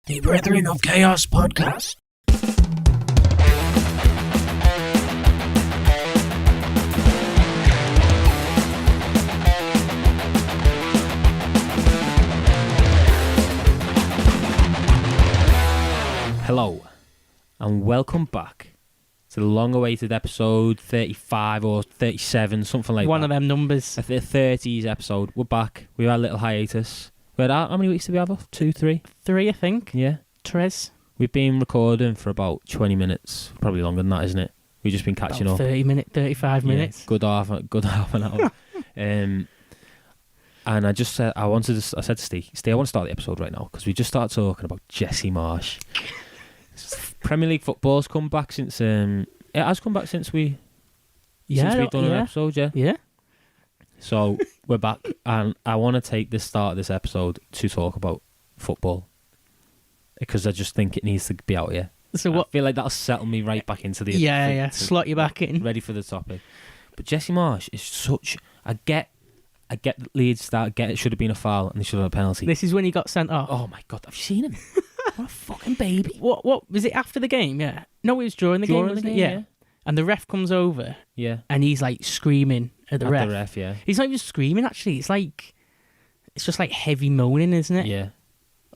The Brethren of Chaos podcast. Hello, and welcome back to the long-awaited episode 35 or 37, something like One that. of them numbers. The 30s episode. We're back. We had a little hiatus. We had how many weeks did we have off? 2, 3? 3, I think. Yeah. Tres. We've been recording for about 20 minutes. Probably longer than that, isn't it? We've just been catching About up. 35 minutes. Yeah, good half an hour. And I just said, I said to Steve, I want to start the episode right now because we just started talking about Jesse Marsh. Premier League football's come back since it has come back since we've done an episode, yeah. Yeah. So we're back, and I want to take the start of this episode to talk about football because I just think it needs to be out here. So I what? feel like that'll settle me right back into the Slot you back in. ready for the topic. But Jesse Marsh is such. I get that Leeds start. It should have been a foul and they should have had a penalty. This is when he got sent off. Oh my god, have you seen him? What a fucking baby! What was it after the game? Yeah. No, it was during the game. Wasn't it? Yeah. And the ref comes over Yeah. and he's like screaming at the ref. The ref, yeah. He's not even screaming. Actually, it's just like heavy moaning, isn't it? Yeah.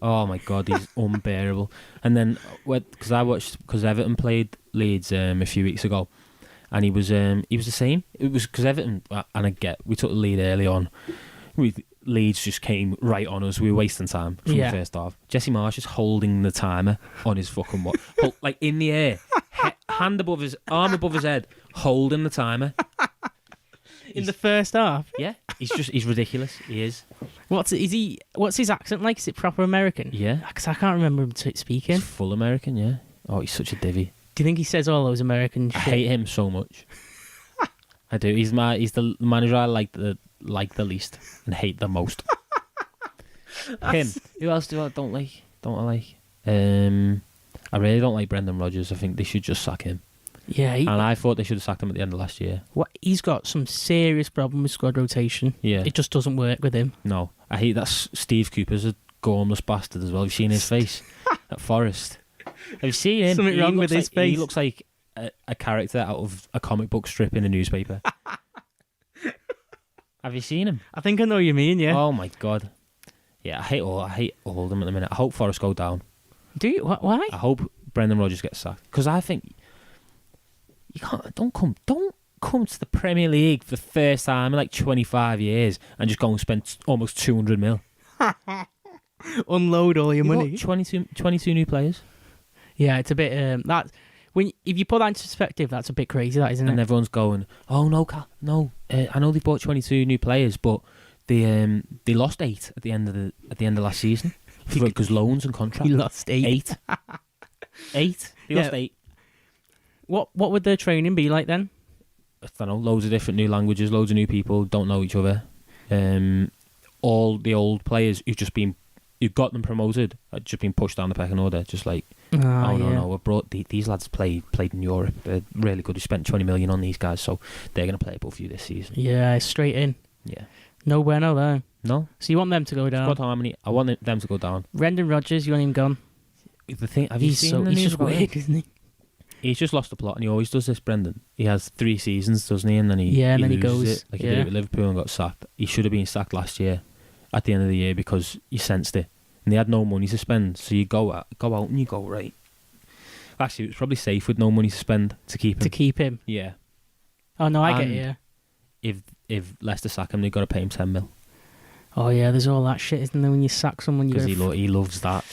Oh my god, he's unbearable. And then because Everton played Leeds a few weeks ago, and he was the same. It was because Everton, and we took the lead early on. Leeds just came right on us. We were wasting time from the first half. Jesse Marsh is holding the timer on his fucking watch, like in the air, arm above his head, holding the timer. In the first half. Yeah, he's ridiculous. He is. What's his accent like? Is it proper American? Yeah, because I can't remember him speaking. He's full American. Yeah. Oh, he's such a divvy. Do you think he says all those American shit? I hate him so much. I do. He's the manager I like the least and hate the most. Him. Who else don't I like? I really don't like Brendan Rodgers. I think they should just sack him. Yeah. And I thought they should have sacked him at the end of last year. He's got some serious problem with squad rotation. Yeah. It just doesn't work with him. No. I hate that Steve Cooper's a gormless bastard as well. Have you seen his face at Forest? Have you seen him? Something wrong with his face. He looks like a character out of a comic book strip in a newspaper. Have you seen him? I think I know what you mean, yeah. Oh my god. Yeah, I hate all of them at the minute. I hope Forest go down. Do you? Why? I hope Brendan Rodgers gets sacked because I think you can't. Don't come to the Premier League for the first time in like 25 years and just go and spend almost 200 mil. Unload all your money. 22 new players. Yeah, it's a bit if you put that into perspective, that's a bit crazy, that isn't it? And everyone's going, "Oh no, no! I know they bought 22 new players, but they lost 8 at the end of last season because loans and contracts. He lost 8. 8. They lost 8. What would their training be like then? I don't know. Loads of different new languages, loads of new people don't know each other. All the old players who got them promoted had just been pushed down the pecking order, just like. No, we brought these lads played in Europe. They're really good. We spent 20 million on these guys, so they're going to play above you this season. Yeah, straight in. Yeah. No bueno there. No. So you want them to go down? Squad harmony. I want them to go down. Brendan Rodgers, you want him gone? The thing, have you seen the he's news just about weird, him? isn't he? He's just lost the plot, and he always does this, Brendan. He has 3 seasons, doesn't he? And then he then he loses goes it, like he did it with Liverpool and got sacked. He should have been sacked last year, at the end of the year, because you sensed it, and they had no money to spend. So you go out and you go right. Actually, it was probably safe with no money to spend to keep him. To keep him? Yeah. Oh, no, I get it, yeah. If Leicester sack him, they've got to pay him 10 mil. Oh, yeah, there's all that shit, isn't there, when you sack someone? Because he loves that.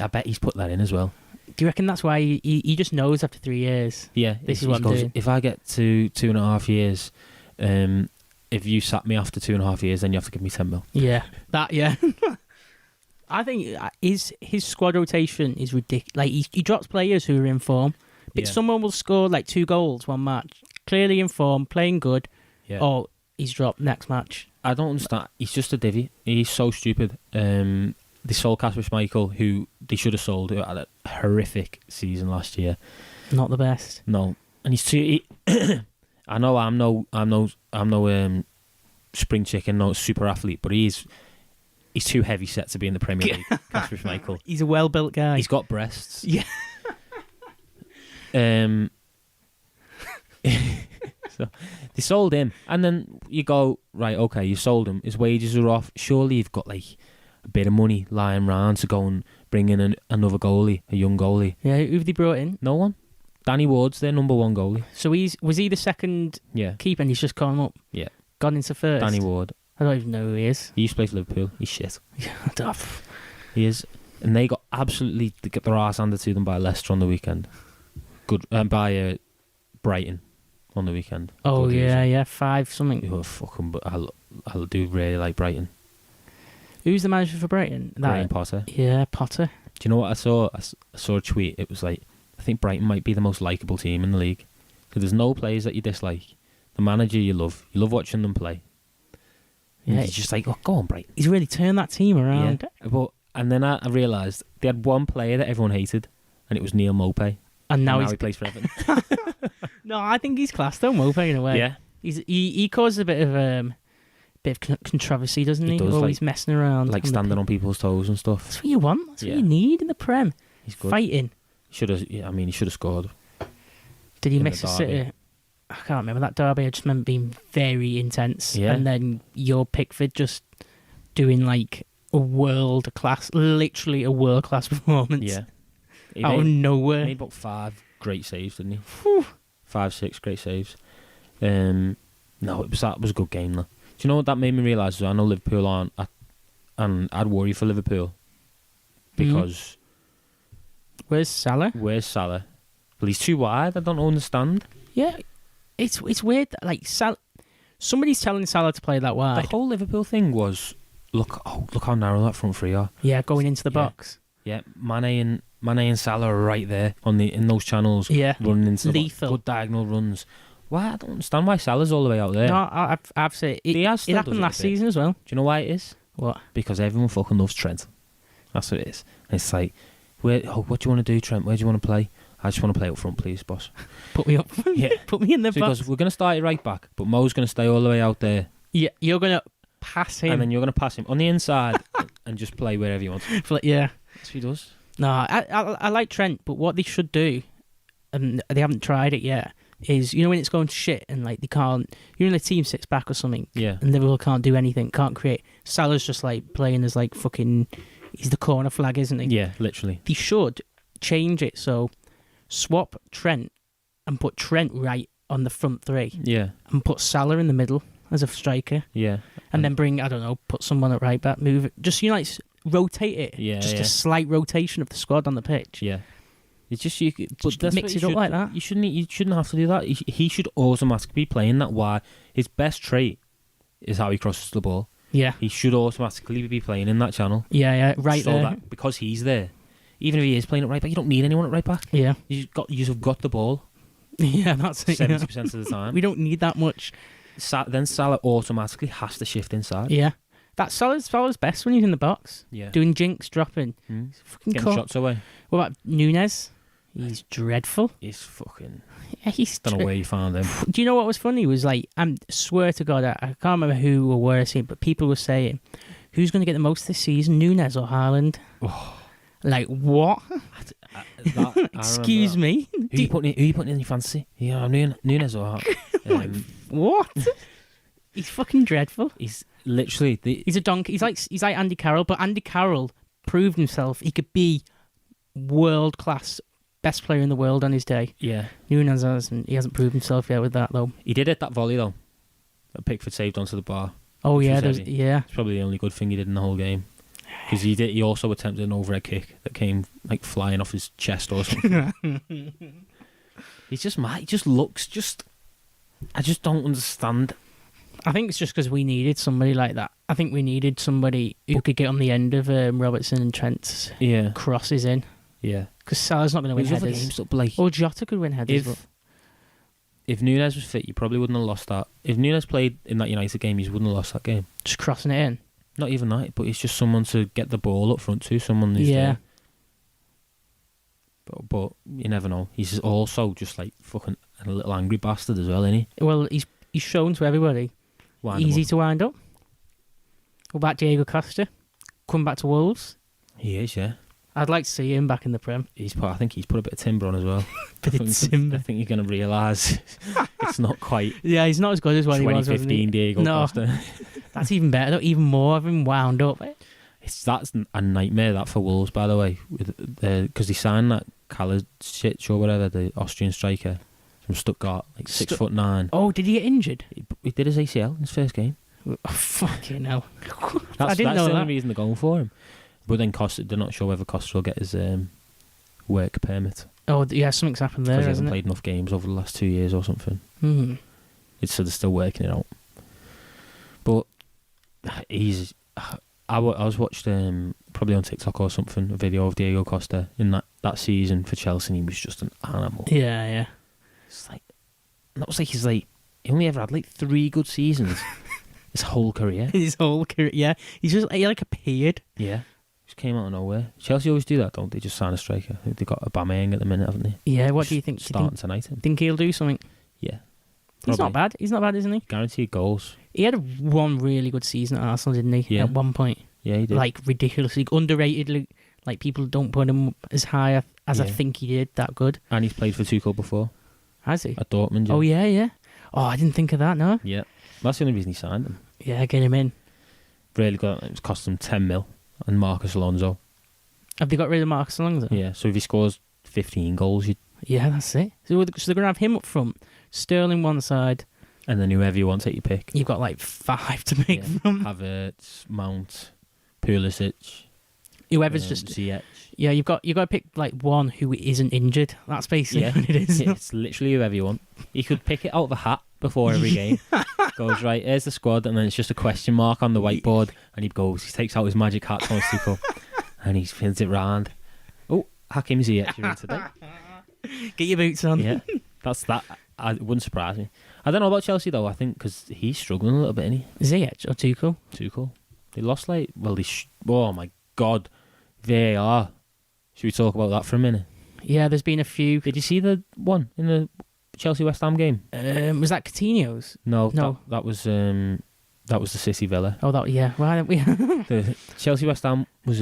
I bet he's put that in as well. Do you reckon that's why he just knows after 3 years? Yeah. This is what I'm doing. If I get to 2.5 years, if you sack me after 2.5 years, then you have to give me 10 mil. Yeah. Yeah. I think his squad rotation is ridiculous. Like he drops players who are in form, but someone will score like 2 goals one match, clearly in form, playing good. Yeah. Or he's dropped next match. I don't understand. He's just a divvy. He's so stupid. They sold Kasper Schmeichel, who they should have sold, who had a horrific season last year. Not the best. No, and he's too. I know I'm no spring chicken, no super athlete, but he's He's too heavy set to be in the Premier League. Kasper Schmeichel. He's a well-built guy. He's got breasts. Yeah. So they sold him, and then you go, right, okay, you sold him. His wages are off. Surely you've got like a bit of money lying around to go and bring in another goalie, a young goalie. Yeah, who've they brought in? No one. Danny Ward's their number one goalie. So was he the second keeper and he's just come up? Yeah. Gone into first? Danny Ward. I don't even know who he is. He used to play for Liverpool. He's shit. Yeah, He is. And they got absolutely get their arse handed to them by Leicester on the weekend. Good. By Brighton on the weekend. Oh, Good yeah, reason. yeah. 5 something. Oh, fucking, but I do really like Brighton. Who's the manager for Brighton? Graham Potter. Yeah, Potter. Do you know what I saw? I saw a tweet. It was like, I think Brighton might be the most likeable team in the league. Because there's no players that you dislike. The manager you love. You love watching them play. Yeah, he's just like, oh, go on, Brighton. He's really turned that team around. Yeah. And then I realised they had one player that everyone hated, and it was Neil Maupay. And now he plays for Everton. No, I think he's classed though, Maupay, in a way. Yeah. He causes a bit of controversy, doesn't he? He does, always messing around. Like standing on people's toes and stuff. That's what you want. That's what you need in the Prem. He's good. Fighting. He should have scored. Did he miss a City? I can't remember that derby. I just remember being very intense. Yeah. And then your Pickford just doing like literally a world class performance. Yeah. Out of nowhere. He made about 5 great saves, didn't he? Whew. 5, 6 great saves. No, that was a good game though. Do you know what that made me realise? I know Liverpool aren't, and I'd worry for Liverpool because Where's Salah? Well, he's too wide. I don't understand. Yeah, it's weird. That, like somebody's telling Salah to play that wide. The whole Liverpool thing was look how narrow that front three are. Yeah, going into the box. Yeah, Mane and Salah are right there in those channels. Yeah, running into lethal, good diagonal runs. Why? I don't understand why Salah's all the way out there. No, I've said it happened last season as well. Do you know why it is? What? Because everyone fucking loves Trent. That's what it is. And it's like, what do you want to do, Trent? Where do you want to play? I just want to play up front, please, boss. Put me up. Yeah. Put me in the box. Because we're going to start it right back, but Mo's going to stay all the way out there. Yeah, you're going to pass him. And then you're going to pass him on the inside and just play wherever you want. Yeah. That's what he does. No, I like Trent, but what they should do, and they haven't tried it yet, is, you know, when it's going to shit and like they can't, the team sits back or something, yeah, and Liverpool can't do anything, can't create. Salah's just like playing as like fucking, he's the corner flag, isn't he? Yeah, literally. They should change it, so swap Trent and put Trent right on the front three. Yeah. And put Salah in the middle as a striker. Yeah. And then bring, I don't know, put someone at right back, move it, just, you know, like rotate it. Yeah. Just a slight rotation of the squad on the pitch. Yeah. It's just but that's mix it up like that. You shouldn't have to do that. He should automatically be playing that wide. His best trait is how he crosses the ball. Yeah. He should automatically be playing in that channel. Yeah, right so there. That, because he's there. Even if he is playing at right back, you don't need anyone at right back. Yeah. You've got the ball. Yeah, that's it. 70% of the time. We don't need that much. Then Salah automatically has to shift inside. Yeah. That's Salah's best when he's in the box. Yeah. Doing jinks, dropping. Fucking getting shots away. What about Nunez? He's dreadful. He's fucking... Yeah, don't know where you found him. Do you know what was funny? Was like, I swear to God, I can't remember who or where I seen it, but people were saying, who's going to get the most this season, Nunez or Haaland? Oh. Like, what? Excuse me? Who you putting in your fantasy? Yeah, Nunez or Haaland? What? He's fucking dreadful. He's literally... He's a donkey. He's like Andy Carroll, but Andy Carroll proved himself. He could be world-class, best player in the world on his day. Yeah. Nunez hasn't proved himself yet with that, though. He did hit that volley, though. That Pickford saved onto the bar. Oh, yeah. Yeah. It's probably the only good thing he did in the whole game. Because he also attempted an overhead kick that came like flying off his chest or something. He's just mad. He just looks I just don't understand. I think it's just because we needed somebody like that. I think we needed somebody who could get on the end of Robertson and Trent's crosses in. Yeah. Because Salah's not going to win headers. Or Jota could win headers. If Nunez was fit, you probably wouldn't have lost that. If Nunez played in that United game, you wouldn't have lost that game. Just crossing it in. Not even that, but it's just someone to get the ball up front to, someone who's there. But you never know. He's also just like fucking a little angry bastard as well, isn't he? Well, he's shown to everybody. Easy to wind up. What about Diego Costa? come back to Wolves. He is, yeah. I'd like to see him back in the Prem. I think he's put a bit of timber on as well. Bit of timber. I think you're going to realise it's not quite Yeah, he's not as good as when he was. 2015 Diego Costa. That's even better, though. Even more of him wound up. That's a nightmare, that, for Wolves, by the way. Because they signed that Kalasic or whatever, the Austrian striker from Stuttgart, like 6'9". Oh, did he get injured? He did his ACL in his first game. Oh, fucking hell. That's I didn't know the that. only reason they're going for him. But then Costa, they're not sure whether Costa will get his work permit. Oh, yeah, something's happened there, Because he hasn't hasn't played enough games over the last 2 years or something. So they're still working it out. But he's... I was watched probably on TikTok or something, a video of Diego Costa in that season for Chelsea, and he was just an animal. Yeah. It's like... That was like he only ever had like 3 good seasons his whole career. His whole career, yeah. He like appeared. Yeah. Just came out of nowhere. Chelsea always do that, don't they? Just sign a striker. I think they've got Aubameyang at the minute, haven't they? Yeah, what do you think? Starting tonight. Think he'll do something? Yeah. He's not bad. He's not bad, isn't he? Guaranteed goals. He had one really good season at Arsenal, didn't he? Yeah. At one point. Yeah, he did. Like, ridiculously underrated. Like, people don't put him as high as I think he did. That good. And he's played for Tuchel before. Has he? At Dortmund, yeah. Oh, yeah. Oh, I didn't think of that, no? Yeah. That's the only reason he signed him. Yeah, get him in. Really good. It was cost them 10 mil. And Marcus Alonso. Have they got rid of Marcus Alonso? Yeah, so if he scores 15 goals, yeah, that's it. So they're going to have him up front, Sterling one side. And then whoever you want, take your pick. You've got like 5 to pick from. Havertz, Mount, Pulisic. Whoever's just... Ziyech. Yeah, you've got to pick like one who isn't injured. That's basically what it is. Yeah, it's literally whoever you want. You could pick it out of a hat before every game. Goes, right, here's the squad, and then it's just a question mark on the whiteboard, and he takes out his magic hat, Tuchel, and he spins it round. Oh, Hakim Ziyech you're in today. Get your boots on. Yeah, that's that. It wouldn't surprise me. I don't know about Chelsea, though, I think, because he's struggling a little bit, isn't he? Ziyech or Tuchel? Tuchel. They lost, oh my God, VAR. Should we talk about that for a minute? Yeah, there's been a few. Did you see the one in the Chelsea-West Ham game? Was that Coutinho's? No. That was the City Villa. Oh, yeah. Why don't we? The Chelsea-West Ham was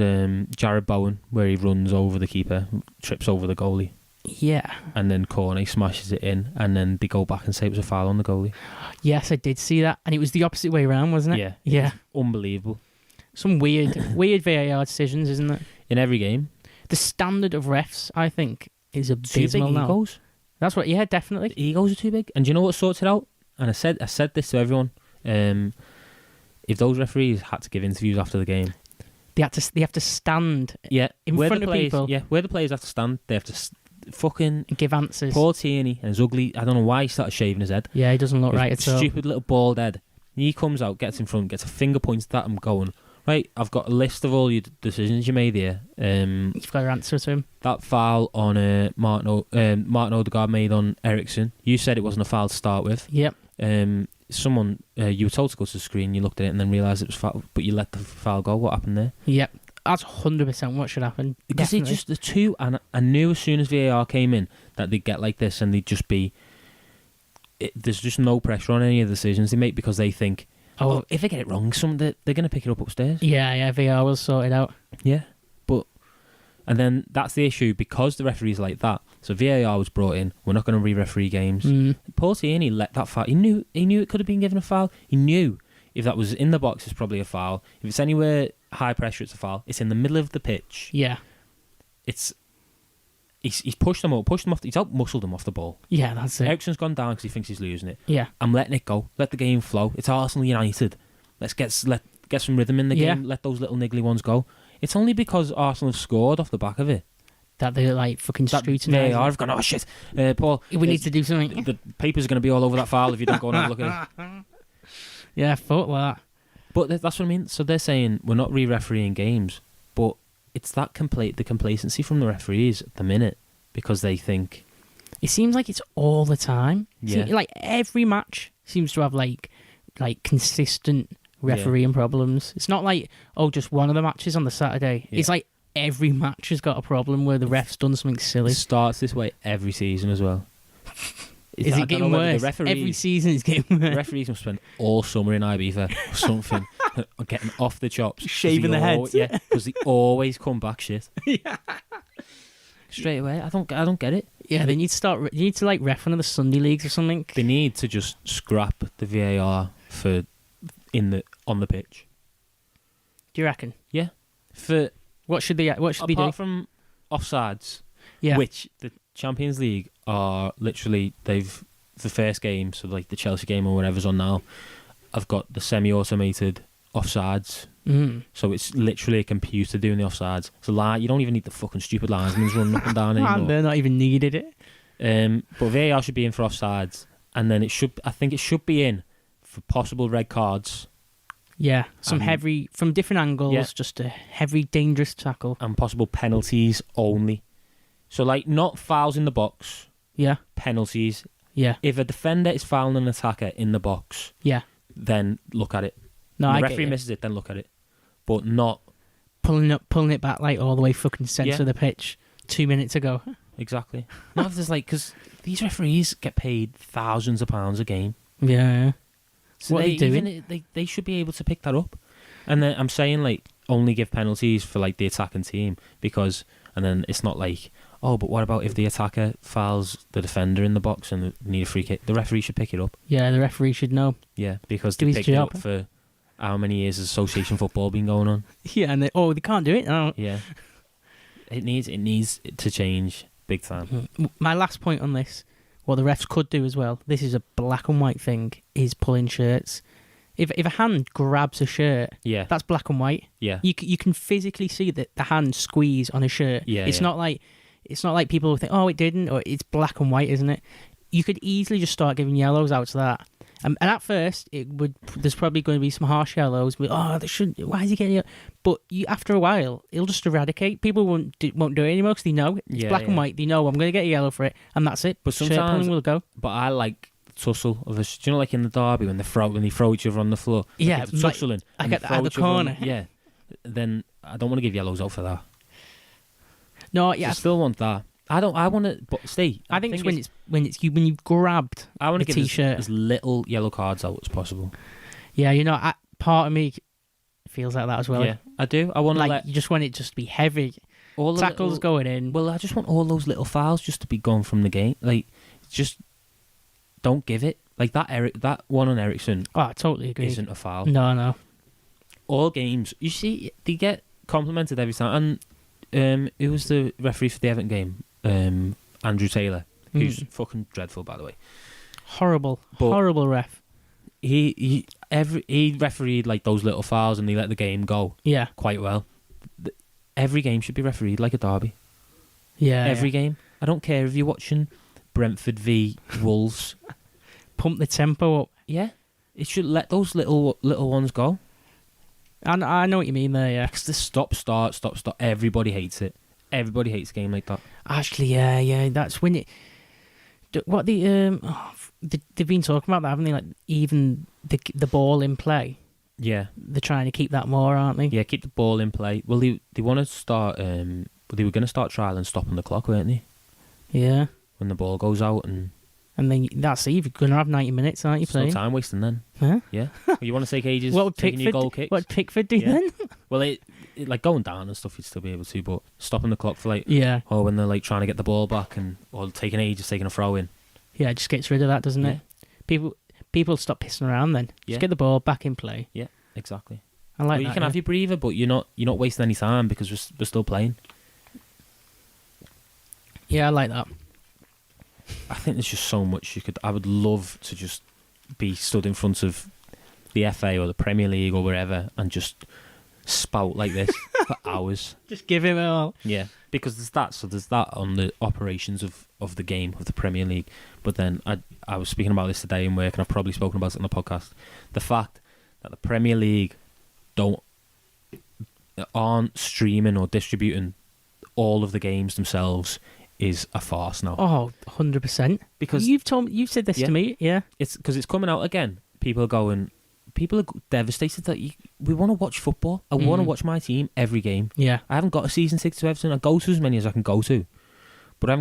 Jared Bowen, where he runs over the keeper, trips over the goalie. Yeah. And then Cornet smashes it in, and then they go back and say it was a foul on the goalie. Yes, I did see that. And it was the opposite way around, wasn't it? Yeah. Yeah. Unbelievable. Some weird VAR decisions, isn't it? In every game. The standard of refs, I think, is abysmal too big now. egos. That's what, yeah, definitely. The egos are too big. And do you know what sorts it out? And I said this to everyone. If those referees had to give interviews after the game, they have to stand in front of people. Yeah, where the players have to stand, they have to fucking give answers. Paul Tierney and his ugly, I don't know why he started shaving his head. Yeah, he doesn't look right at all. Stupid little bald head. He comes out, gets in front, gets a finger pointed at him going, right, I've got a list of all your decisions you made here. You've got to answer to him. That foul on Martin Odegaard made on Eriksen, you said it wasn't a foul to start with. Yep. Someone, you were told to go to the screen, you looked at it and then realised it was foul, but you let the foul go. What happened there? Yep. That's 100% what should happen. Because they just, the two, and I knew as soon as VAR came in that they'd get like this and they'd just be, there's just no pressure on any of the decisions they make because they think, if they get it wrong, they're going to pick it up upstairs. Yeah, VAR will sort it out. Yeah, and then that's the issue because the referee's like that. So VAR was brought in. We're not going to re-referee games. Paul Tierney let that foul. He knew it could have been given a foul. He knew if that was in the box, it's probably a foul. If it's anywhere high pressure, it's a foul. It's in the middle of the pitch. Yeah, he's pushed them off. He's out-muscled them off the ball. Yeah, that's it. Eriksen's gone down because he thinks he's losing it. Yeah, I'm letting it go. Let the game flow. It's Arsenal United. Let's get some rhythm in the game. Let those little niggly ones go. It's only because Arsenal have scored off the back of it that they're like fucking scrutinising. They are. I've gone, oh shit, Paul. We need to do something. The papers are going to be all over that foul if you don't go and have a look at it. Yeah, fuck that. But that's what I mean. So they're saying we're not re-refereeing games, but it's that the complacency from the referees at the minute because they think it seems like it's all the time. Yeah, like every match seems to have like consistent refereeing problems. It's not like just one of the matches on the Saturday. Yeah. It's like every match has got a problem where the ref's done something silly. It starts this way every season as well. Is it getting worse? Every season is getting worse. The referees must spend all summer in Ibiza or something, are getting off the chops. Shaving the heads. Yeah, because they always come back shit. Yeah. Straight away. I don't get it. Yeah, they need to start. You need to like ref one of the Sunday leagues or something. They need to just scrap the VAR on the pitch. Do you reckon? Yeah. For What should they do? apart from offsides, Yeah. which the Champions League are literally the first game, so like the Chelsea game or whatever's on now, I've got the semi-automated offsides. So it's literally a computer doing the offsides. So you don't even need the fucking stupid linesmen running up and down anymore. They're not even needed it. But VAR should be in for offsides, and then I think it should be in for possible red cards. Yeah, some heavy from different angles, Yeah. just a heavy, dangerous tackle. And possible penalties only. So like not fouls in the box, Yeah, penalties. yeah, If a defender is fouling an attacker in the box, yeah. then look at it. No, When I the get referee you. misses it, then look at it. But not pulling it back like all the way fucking centre Yeah. of the pitch 2 minutes ago. exactly. Not if there's like, because these referees get paid thousands of pounds a game. Yeah. So What are they doing? They should be able to pick that up. And then I'm saying like only give penalties for like the attacking team and then it's not like, oh, but what about if the attacker fouls the defender in the box and they need a free kick? The referee should pick it up. Yeah, the referee should know. Yeah, because Do they his picked it job. up for how many years has association football been going on? Yeah, and they can't do it. No. Yeah. It needs to change big time. My last point on this, what the refs could do as well, this is a black and white thing, is pulling shirts. If a hand grabs a shirt, Yeah. that's black and white. Yeah. You can physically see that the hand squeeze on a shirt. Yeah, It's yeah. not like people think, oh, it didn't, or it's black and white, isn't it? You could easily just start giving yellows out to that. And at first, there's probably going to be some harsh yellows. Why is he getting yellow? But after a while, it'll just eradicate. People won't do it anymore because they know it's Yeah, black and yeah. white. They know I'm going to get a yellow for it, and that's it. But Shirt sometimes- pulling will go. But I like the tussle of do you know like in the derby when they throw each other on the floor? Yeah, like, it's tussling. like and at they throw the each other on- corner. Yeah. Then I don't want to give yellows out for that. No, I yeah, still want that. I want to. But stay. I think it's when you've grabbed I want the to give t-shirt. as little yellow cards out as possible. Yeah, part of me feels like that as well. Yeah, I do. I want to Like let you just want it just to be heavy. all the Tackles little- going in. Well, I just want all those little fouls just to be gone from the game. Like, just don't give it. Like that one on Ericsson Oh, I totally agree. isn't a foul. No. All games, you see, they get complimented every time. And who was the referee for the Everton game? Andrew Taylor, who's fucking dreadful, by the way. Horrible But- ref. He refereed like those little fouls, and he let the game go Yeah. quite well. Every game should be refereed like a derby. Yeah. Every game. I don't care if you're watching Brentford v Wolves. Pump the tempo up. Yeah, it should let those little ones go. I know what you mean there, yeah. Because the stop start. Everybody hates it. Everybody hates a game like that. Actually, yeah. That's when it. What they've been talking about that, haven't they? Like even the ball in play. Yeah, They're trying to keep that more, aren't they? yeah. Keep the ball in play. Well, they want to start. They were going to start trialing stopping the clock, weren't they? Yeah. When the ball goes out and then that's it. You're going to have 90 minutes, aren't you, there's no playing? time wasting then. Huh? Yeah. Well, you want to take ages What would taking your goal kicks? What would Pickford do Yeah. then? Well, it like going down and stuff, you'd still be able to, but stopping the clock for like, Yeah. or when they're like trying to get the ball back or taking ages taking a throw in. Yeah, it just gets rid of that, doesn't it? People stop pissing around then. Yeah. Just get the ball back in play. Yeah, exactly. I like Well, that. you can yeah. have your breather, but you're not wasting any time because we're still playing. Yeah, I like that. I think there's just so much I would love to just be stood in front of the FA or the Premier League or wherever and just spout like this for hours. Just give him it all. Yeah, because there's that on the operations of the game of the Premier League. But then I was speaking about this today in work, and I've probably spoken about it on the podcast. The fact that the Premier League aren't streaming or distributing all of the games themselves is a farce now. Oh, 100%. Because you've said this Yeah. to me, yeah. it's because it's coming out again. People are devastated that we want to watch football. I want to watch my team every game. Yeah. I haven't got a season ticket to Everton. I go to as many as I can go to, but I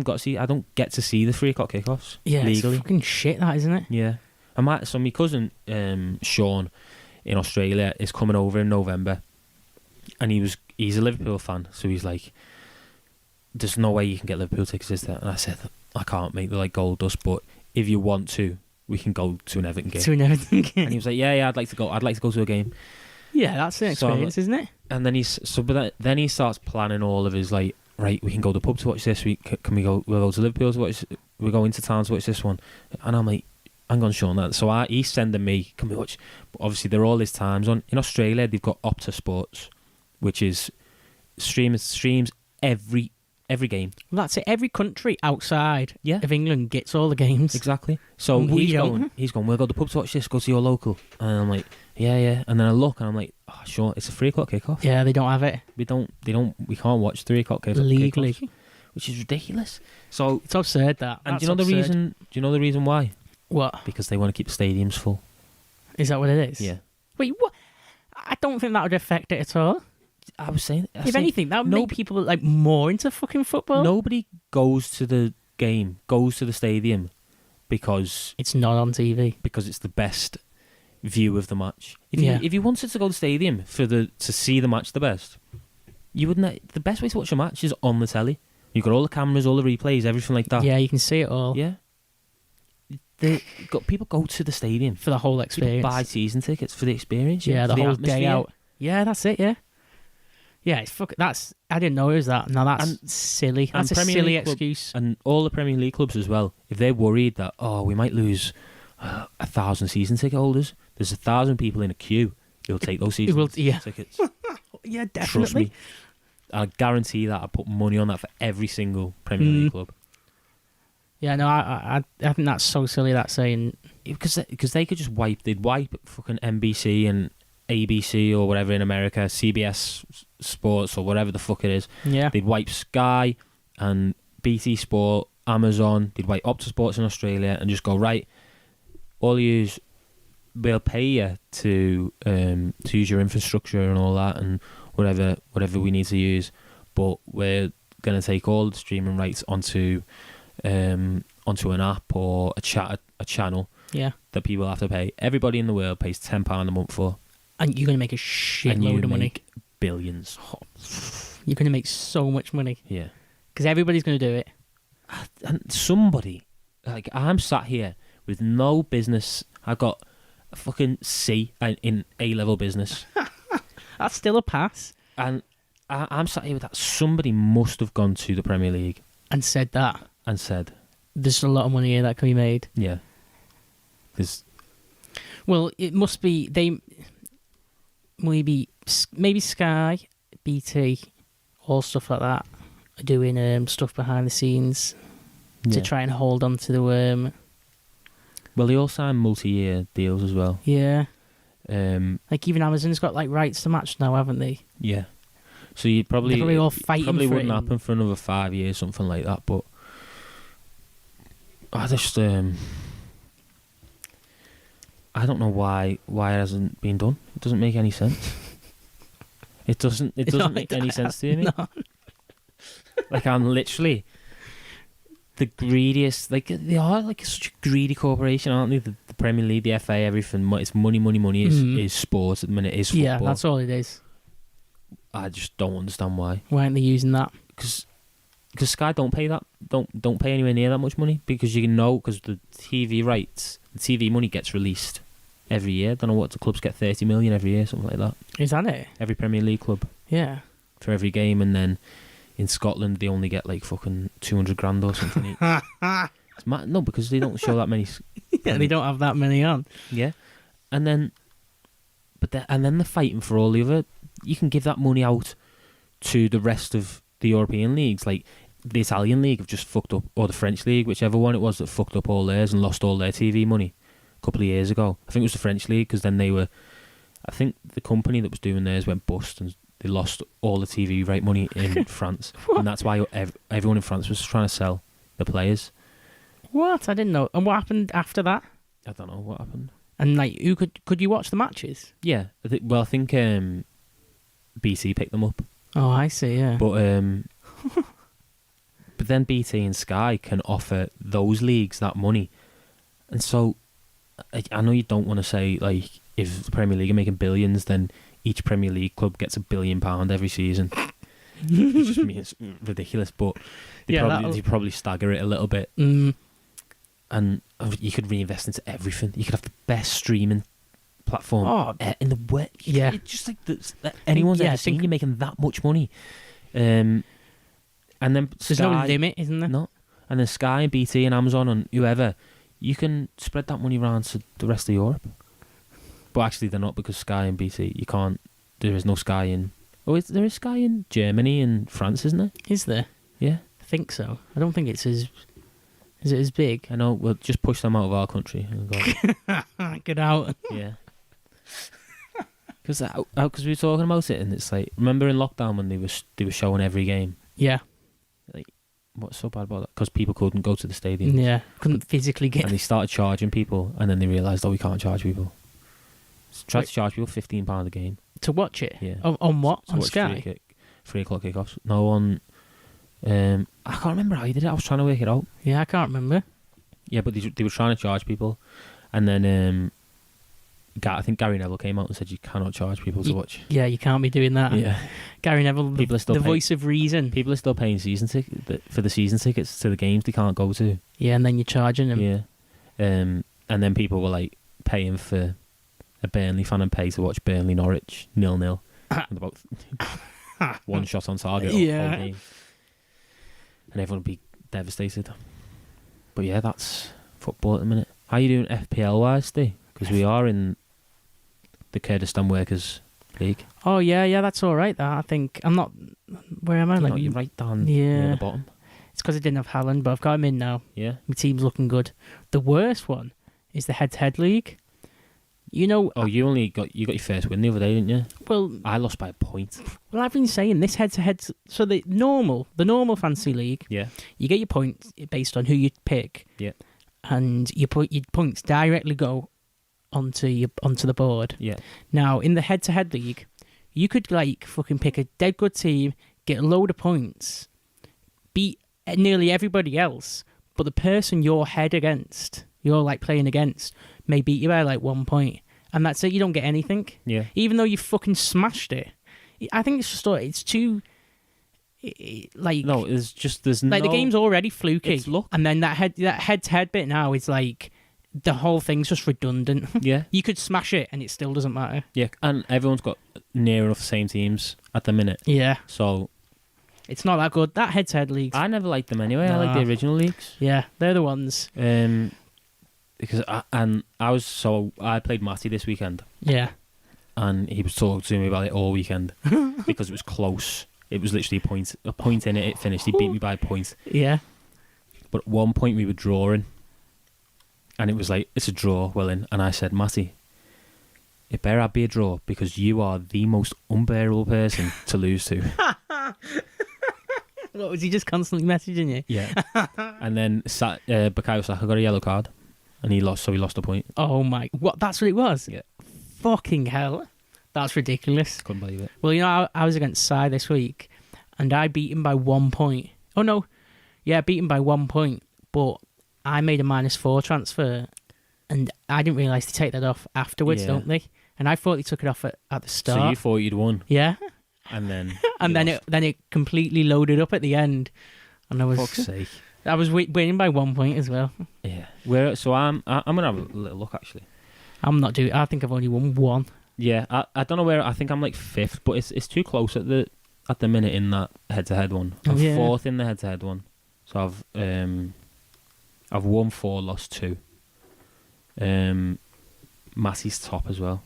don't get to see the 3:00 kickoffs Yeah, legally. it's fucking shit, that, isn't it? Yeah, my cousin Sean, in Australia is coming over in November, and he's a Liverpool fan, so he's like, there's no way you can get Liverpool tickets, is there? And I said, I can't, mate, they're like gold dust, but if you want to, we can go to an Everton game. To an Everton game. And he was like, yeah, I'd like to go to a game. Yeah, that's an experience, isn't it? And then then he starts planning all of his, like, right, we can go to the pub to watch this, we'll go to Liverpool to watch, we'll go into town to watch this one. And I'm like, hang on, Sean. So he's sending me, can we watch? But obviously, they're all his times on. In Australia, they've got Opta Sports, which is streams every game. Well, that's it. Every country outside Yeah. of England gets all the games. Exactly. So And we don't. he's going, we'll go to the pub to watch this, go to your local. And I'm like, yeah. And then I look and I'm like, oh, sure, it's a 3 o'clock kickoff. Yeah, they don't have it. We can't watch 3 o'clock Legally. kickoffs, which is ridiculous. So, It's absurd, that. and That's do you know absurd. the reason? Do you know the reason why? What? Because they want to keep the stadiums full. Is that what it is? Yeah. Wait, what? I don't think that would affect it at all. I was saying, If anything, that would make people like more into fucking football. nobody goes to the game, goes to the stadium because It's not on TV. it's the best view of the match. Yeah. If you wanted to go to the stadium to see the match the best, you wouldn't. The best way to watch a match is on the telly. You've got all the cameras, all the replays, everything like that. Yeah, you can see it all Yeah. People go to the stadium. for the whole People experience. buy season tickets for the experience. Yeah, for the whole day atmosphere. out. Yeah, that's it. Yeah. Yeah, it's that's. I didn't know it was that. No, that's silly. That's a Premier silly League club- excuse. And all the Premier League clubs as well, if they're worried that, we might lose 1,000 season ticket holders, there's 1,000 people in a queue who'll take those season tickets. Yeah, definitely. Trust me. I guarantee that. I put money on that for every single Premier League club. Yeah, no, I think that's so silly, that saying. Because they could just they'd wipe fucking NBC and ABC or whatever in America, CBS Sports or whatever the fuck it is. Yeah. They'd wipe Sky and BT Sport, Amazon, they'd wipe Opta Sports in Australia and just go, right, all yous, we'll pay you to use your infrastructure and all that and whatever we need to use, but we're going to take all the streaming rights onto an app or a channel Yeah. that people have to pay. Everybody in the world pays £10 a month for. And you're going to make a shitload of money. Billions. You're going to make so much money. Yeah. Because everybody's going to do it. And somebody, like, I'm sat here with no business. I've got a fucking C in A-level business. That's still a pass. And I'm sat here with that. Somebody must have gone to the Premier League And said that. and said, There's a lot of money here that can be made. yeah. There's, Well, it must be... Maybe Sky, BT, all stuff like that, are doing stuff behind the scenes to yeah. try and hold on to the Well, they all sign multi-year deals as well. yeah. Um, Like even Amazon's got like rights to match now, haven't they? yeah. So you They're probably all fighting probably for wouldn't it. happen for another 5 years, something like that. But I just I don't know why it hasn't been done. It doesn't make any sense. It doesn't make any sense to me. No. Like, I'm literally the greediest. Like, they are like such a greedy corporation, aren't they? The Premier League, the FA, everything. It's money. Is sport at the minute. Is football. Yeah, that's all it is. I just don't understand why. Why aren't they using that? Because Sky don't pay that. Don't pay anywhere near that much money, because you know, because the TV rights, the TV money gets released every year. Don't know what the clubs get, 30 million every year, something like that. Is that it? Every Premier League club Yeah. for every game, and then in Scotland they only get like fucking 200 grand or something each. It's mad. No, because they don't show that many. Yeah, they don't have that many on. Yeah, and then they're fighting for all the other. You can give that money out to the rest of the European leagues, like the Italian league have just fucked up, or the French league, whichever one it was that fucked up all theirs and lost all their TV money a couple of years ago. I think it was the French league, because then I think the company that was doing theirs went bust and they lost all the TV right money in France, and that's why everyone in France was trying to sell the players. What? I didn't know. And what happened after that? I don't know what happened. And like, who could you watch the matches? Yeah, I think BT picked them up. Oh, I see. Yeah. But then BT and Sky can offer those leagues that money, and so I know you don't want to say like if the Premier League are making billions, then each Premier League club gets £1 billion every season. It just means ridiculous, but they probably stagger it a little bit. And you could reinvest into everything. You could have the best streaming platform in the world. Yeah, it's just like anyone's ever seen you making that much money. And then there's no limit, isn't there? No. And then Sky and BT and Amazon and whoever, you can spread that money around to the rest of Europe. But actually, they're not, because Sky and BT, you can't. There is no Sky in. Oh, there is Sky in Germany and France, isn't there? Is there? Yeah, I think so. I don't think it's as. Is it as big? I know. We'll just push them out of our country and go. Get out. Yeah. Because we were talking about it, and it's like, remember in lockdown when they were showing every game? Yeah. Like, what's so bad about that? Because people couldn't go to the stadium. Yeah, couldn't physically get. And they started charging people, and then they realised, we can't charge people. Tried to charge people £15 a game to watch it. Yeah. On what? On watch Sky? 3 o'clock kickoffs. No, on. I can't remember how you did it. I was trying to work it out. Yeah, I can't remember. Yeah, but they were trying to charge people, and then I think Gary Neville came out and said you cannot charge people to watch. Yeah, you can't be doing that. Yeah, Gary Neville, people are still the voice of reason. People are still paying for the season tickets to the games they can't go to. Yeah, and then you're charging them. Yeah, and then people were like paying for a Burnley fan and pay to watch Burnley Norwich 0-0 with about one shot on target. Yeah, all game. And everyone would be devastated. But yeah, that's football at the minute. How are you doing FPL wise, Steve? Because we are in the Kurdistan Workers League. Oh yeah, that's all right. That I think I'm not. Where am I? Like you're right down near the bottom. It's because I didn't have Haaland, but I've got him in now. Yeah, my team's looking good. The worst one is the head-to-head league. You know. Oh, you got your first win the other day, didn't you? Well, I lost by a point. Well, I've been saying this head-to-head. So the normal fantasy league. Yeah. You get your points based on who you pick. Yeah. And your points directly go onto the board. Yeah. Now in the head-to-head league, you could like fucking pick a dead good team, get a load of points, beat nearly everybody else, but the person you're like playing against, may beat you by like 1 point, and that's it. You don't get anything. Yeah. Even though you fucking smashed it. I think it's too. Like no, there's like no, the game's already fluky, it's luck. and then that head-to-head bit now is like the whole thing's just redundant. Yeah, you could smash it and it still doesn't matter. Yeah, and everyone's got near enough the same teams at the minute. Yeah, so it's not that good. That head-to-head leagues, I never liked them anyway. I like the original leagues. Yeah, they're the ones. Because I played Matty this weekend. Yeah, and he was talking to me about it all weekend because it was close. It was literally a point in it. It finished. He beat me by a point. Yeah. But at one point we were drawing, and it was like, it's a draw, Willing. And I said, Matty, it better be a draw because you are the most unbearable person to lose to. What, was he just constantly messaging you? Yeah. And then Bukayo Saka got a yellow card, and he lost, so he lost a point. Oh my! What? That's what it was? Yeah. Fucking hell. That's ridiculous. Couldn't believe it. Well, you know, I was against Sai this week, and I beat him by 1 point. Oh, no. Yeah, I beat him by 1 point, but I made a -4 transfer, and I didn't realise they take that off afterwards, don't they? And I thought they took it off at the start. So you thought you'd won? Yeah. And then and then it completely loaded up at the end. And I was... Fuck's sake. I was winning by 1 point as well. Yeah. So I'm going to have a little look, actually. I think I've only won one. Yeah, I don't know where. I think I'm like 5th, but it's too close at the minute in that head-to-head one. I'm 4th in the head-to-head one, so I've won 4, lost 2. Massey's top as well,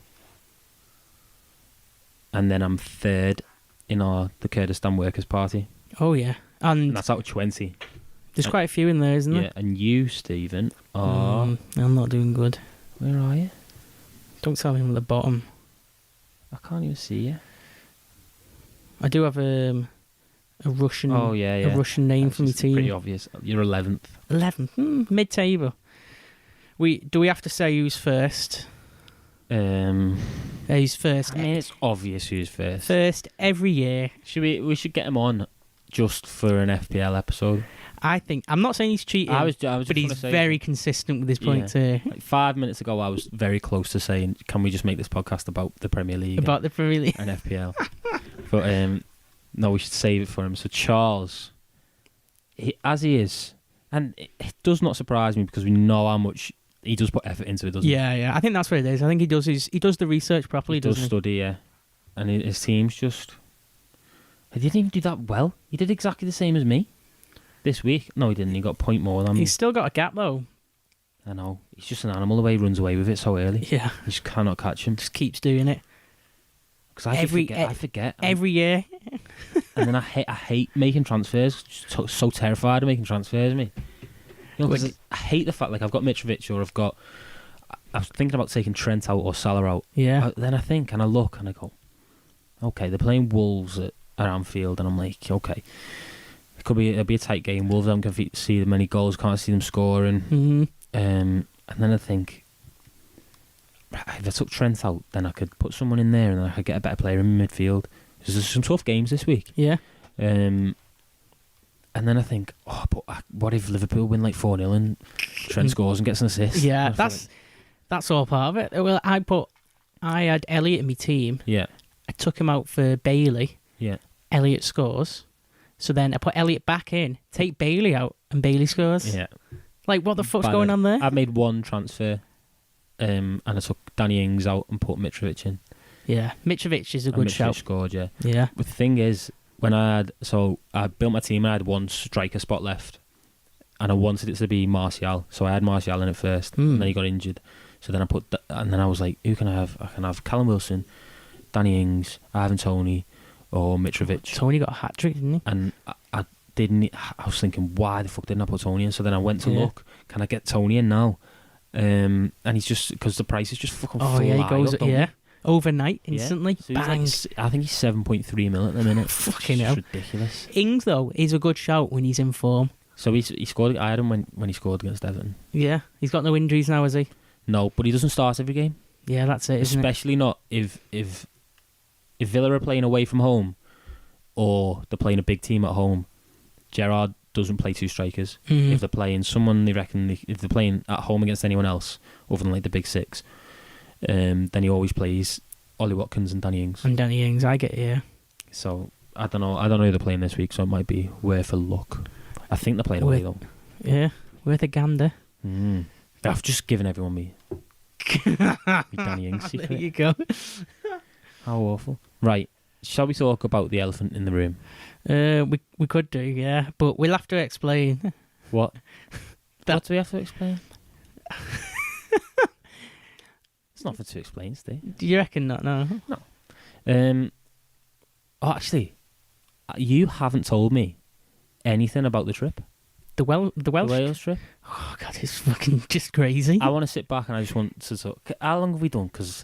and then I'm 3rd in the Kurdistan Workers Party. Oh yeah, and that's out of 20. There's quite a few in there, isn't there? Yeah, and you, Stephen, are. I'm not doing good. Where are you? Don't tell me I'm at the bottom. I can't even see you. I do have a Russian. Oh yeah. A Russian name for my team. Pretty obvious. You're 11th. 11th, mid-table. Do we have to say who's first? Who's first? I mean, it's obvious who's first. First every year. We should get him on just for an FPL episode. I'm not saying he's cheating, I was just but he's gonna say, very consistent with his points here. Like 5 minutes ago, I was very close to saying, "Can we just make this podcast about the Premier League About the Premier League. and FPL?" But no, we should save it for him. So Charles, as he is, and it does not surprise me because we know how much he does put effort into it, doesn't he? Yeah. I think that's what it is. I think he does the research properly. He does doesn't study, yeah. And his team's just... He didn't even do that well. He did exactly the same as me this week. No, he didn't. He got a point more than me. He's still got a gap, though. I know. He's just an animal the way he runs away with it so early. Yeah. You just cannot catch him. Just keeps doing it. Because I forget. Every year. And then I hate making transfers. Just so terrified of making transfers, me. You know, 'cause I hate the fact, like, I've got Mitrovic or I was thinking about taking Trent out or Salah out. Yeah. Then I think and I look and I go, okay, they're playing Wolves at Anfield, and I'm like, okay, it'll be a tight game. Wolves don't see many goals, can't see them scoring. Mm-hmm. And then I think, if I took Trent out, then I could put someone in there and I could get a better player in midfield. There's some tough games this week. Yeah. And then I think, but what if Liverpool win like 4-0 and Trent scores and gets an assist? Yeah, that's all part of it. Well, I had Elliot in my team. Yeah. I took him out for Bailey. Yeah. Elliot scores. So then I put Elliot back in, take Bailey out, and Bailey scores. Yeah. Like, what the fuck's going on there? I made one transfer, and I took Danny Ings out and put Mitrovic in. Yeah, Mitrovic is a good shout. Mitrovic scored, yeah. Yeah. But the thing is, I built my team and I had one striker spot left, and I wanted it to be Martial, so I had Martial in it first, and then he got injured. So then and then I was like, who can I have? I can have Callum Wilson, Danny Ings, Ivan Toney, or Mitrovic. Tony got a hat trick, didn't he? And I didn't. I was thinking, why the fuck didn't I put Tony in? So then I went to look. Can I get Tony in now? And he's just because the price is just fucking. Oh yeah, he goes overnight instantly. So bang! I think he's 7.3 mil at the minute. Fucking hell, ridiculous. Ings though is a good shout when he's in form. So he scored. I had him when he scored against Everton. Yeah, he's got no injuries now, has he? No, but he doesn't start every game. Yeah, that's it. Especially not if Villa are playing away from home, or they're playing a big team at home. Gerrard doesn't play two strikers. Mm-hmm. If they're playing someone, if they're playing at home against anyone else other than like the big six, then he always plays Ollie Watkins and Danny Ings. And Danny Ings, I get yeah. So I don't know who they're playing this week, so it might be worth a look. I think they're playing away though. Yeah, worth a gander. I've just given everyone me Danny Ings secret. There you go. How awful. Right, shall we talk about the elephant in the room? We could do, yeah, but we'll have to explain. What? What do we have to explain? It's nothing to explain, Steve. Do you reckon not? No. Actually, you haven't told me anything about the trip. The Wales trip. Oh god, it's fucking just crazy. I want to sit back and I just want to talk. How long have we done? Because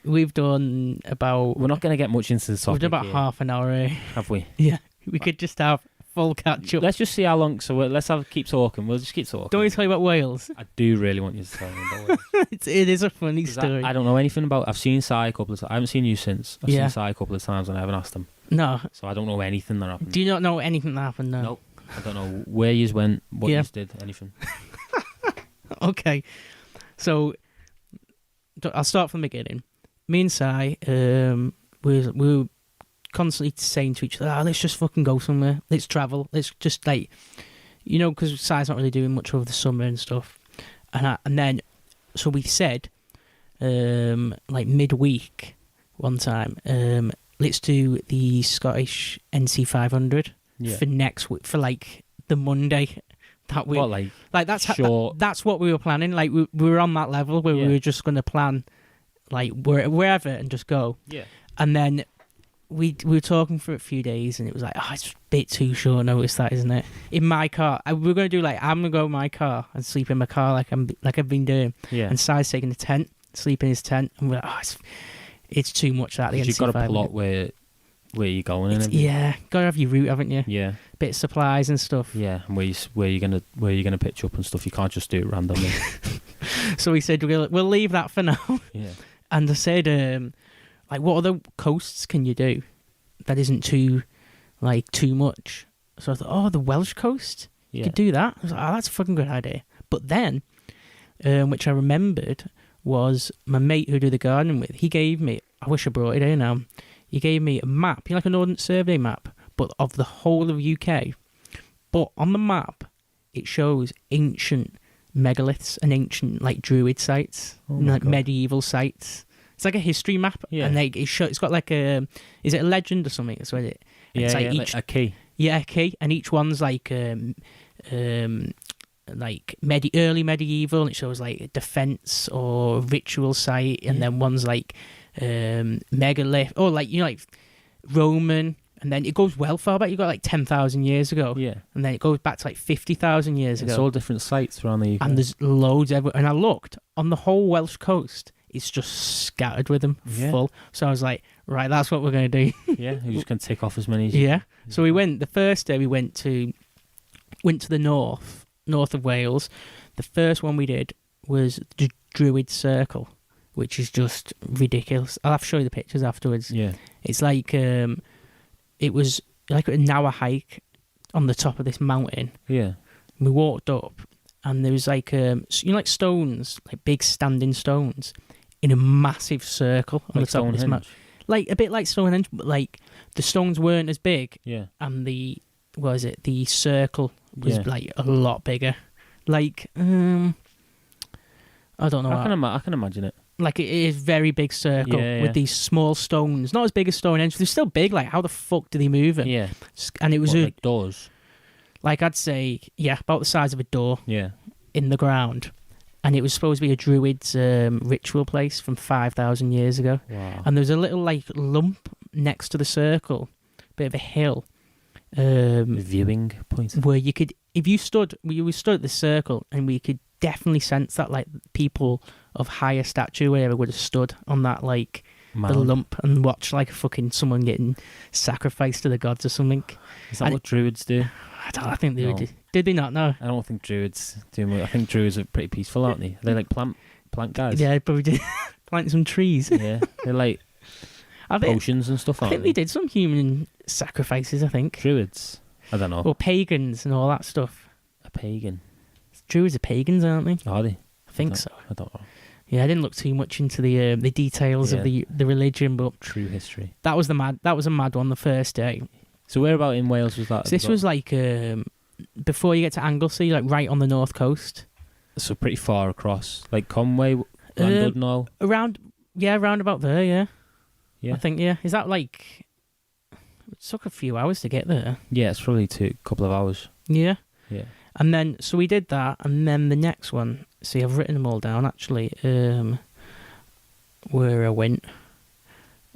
we've done about. We're not going to get much into the topic. We've done about half an hour. Have we? Yeah, we could just have full catch up. Let's just see how long. So let's keep talking. We'll just keep talking. Don't we tell you about Wales? I do really want you to tell me about Wales. It is a funny story. I don't know anything about. I've seen Si a couple of times. I haven't seen you since. I've seen Si a couple of times and I haven't asked him. No. So I don't know anything that happened. Do you not know anything that happened? No. Nope. I don't know where you went, what you did, anything. Okay. So I'll start from the beginning. Me and Si, we were constantly saying to each other, let's just fucking go somewhere. Let's travel. Let's just like, because Si's not really doing much over the summer and stuff. And then, so we said, like midweek one time, let's do the Scottish NC 500 for next week, for like the Monday that week. What, like that's short? That's what we were planning. Like we were on that level where we were just going to plan, like wherever and just go. Yeah. And then we were talking for a few days, and it was like, it's a bit too short notice, that, isn't it? In my car, we're going to do like I'm going to go in my car and sleep in my car like I've been doing. Yeah. And Si's taking the tent, sleep in his tent, and we're like, it's too much that. You've got to plot where you're going and everything. Yeah, got to have your route, haven't you? Yeah. Bit of supplies and stuff. Yeah, and where you're gonna pitch up and stuff. You can't just do it randomly. So we said we'll leave that for now. Yeah. And I said, like, what other coasts can you do that isn't too much? So I thought, the Welsh coast. You could do that. I was like, oh, that's a fucking good idea. But then, which I remembered, was my mate who did the gardening with. He gave me, I wish I brought it here now. He gave me a map, like an Ordnance Survey map, but of the whole of UK. But on the map, it shows ancient megaliths and ancient like druid sites, like medieval sites. It's like a history map, and like it's got like a, is it a legend or something? That's what it. Yeah, it's like like a key. Yeah, a key, and each one's like early medieval, and it shows like defense or ritual site, and then one's like megalith, or like like Roman. And then it goes well far back. You got like 10,000 years ago. Yeah. And then it goes back to like 50,000 years ago. It's all different sites around the UK. And there's loads everywhere. And I looked on the whole Welsh coast. It's just scattered with them, full. So I was like, right, that's what we're going to do. Yeah, you're just going to tick off as many as you can. So we went, the first day we went to the north of Wales. The first one we did was the Druid Circle, which is just ridiculous. I'll have to show you the pictures afterwards. Yeah. It's like... it was like an hour hike on the top of this mountain. Yeah. We walked up, and there was like like stones, like big standing stones, in a massive circle on the top of this mountain. Like a bit like Stonehenge, but like the stones weren't as big. Yeah. And the circle was like a lot bigger. Like I don't know. I can imagine it. Like, it is very big circle with these small stones. Not as big as Stonehenge. They're still big. Like, how the fuck do they move them? Yeah. And it was like doors? Like, I'd say, about the size of a door. Yeah. In the ground. And it was supposed to be a druid's ritual place from 5,000 years ago. Wow. And there was a little, like, lump next to the circle. Bit of a hill. Viewing point. Where you could... we stood at the circle, and we could definitely sense that, like, people of higher stature, whatever, would have stood on that, like, the lump and watched, like, fucking someone getting sacrificed to the gods or something. Is that what druids do? I think they did. Did they not know? I don't think druids do much. I think druids are pretty peaceful, aren't they? They like plant guys. Yeah, probably did. Plant some trees. Yeah, they're like potions and stuff, aren't they? I think they did some human sacrifices, I think. Druids? I don't know. Or pagans and all that stuff. A pagan? Druids are pagans, aren't they? Are they? I think so. I don't know. Yeah, I didn't look too much into the details of the religion, but true history. That was a mad one the first day. So whereabout in Wales was that? So this was like before you get to Anglesey, like right on the north coast. So pretty far across, like Conway, Llandudno. Around about there, yeah. Yeah. I think is that like? It took a few hours to get there. Yeah, it's probably a couple of hours. Yeah. Yeah. And then, so we did that, and then the next one, see, I've written them all down, actually, where I went.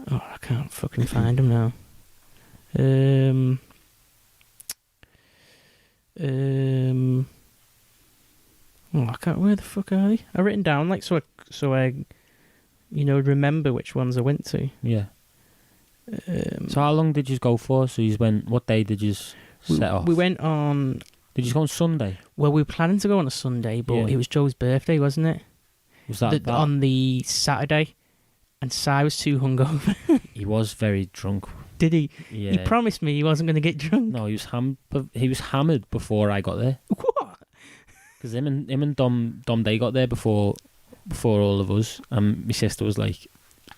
Oh, I can't fucking find them now. Oh, I can't, where the fuck are they? I've written down, like, so I remember which ones I went to. Yeah. So how long did you go for? So you went, what day did you set off? We went on... Did you go on Sunday? Well, we were planning to go on a Sunday, but it was Joe's birthday, wasn't it? Was that on the Saturday? And Si was too hungover. He was very drunk. Did he? Yeah. He promised me he wasn't going to get drunk. No, he was hammered before I got there. What? Because him and Dom, they got there before all of us, and my sister was like,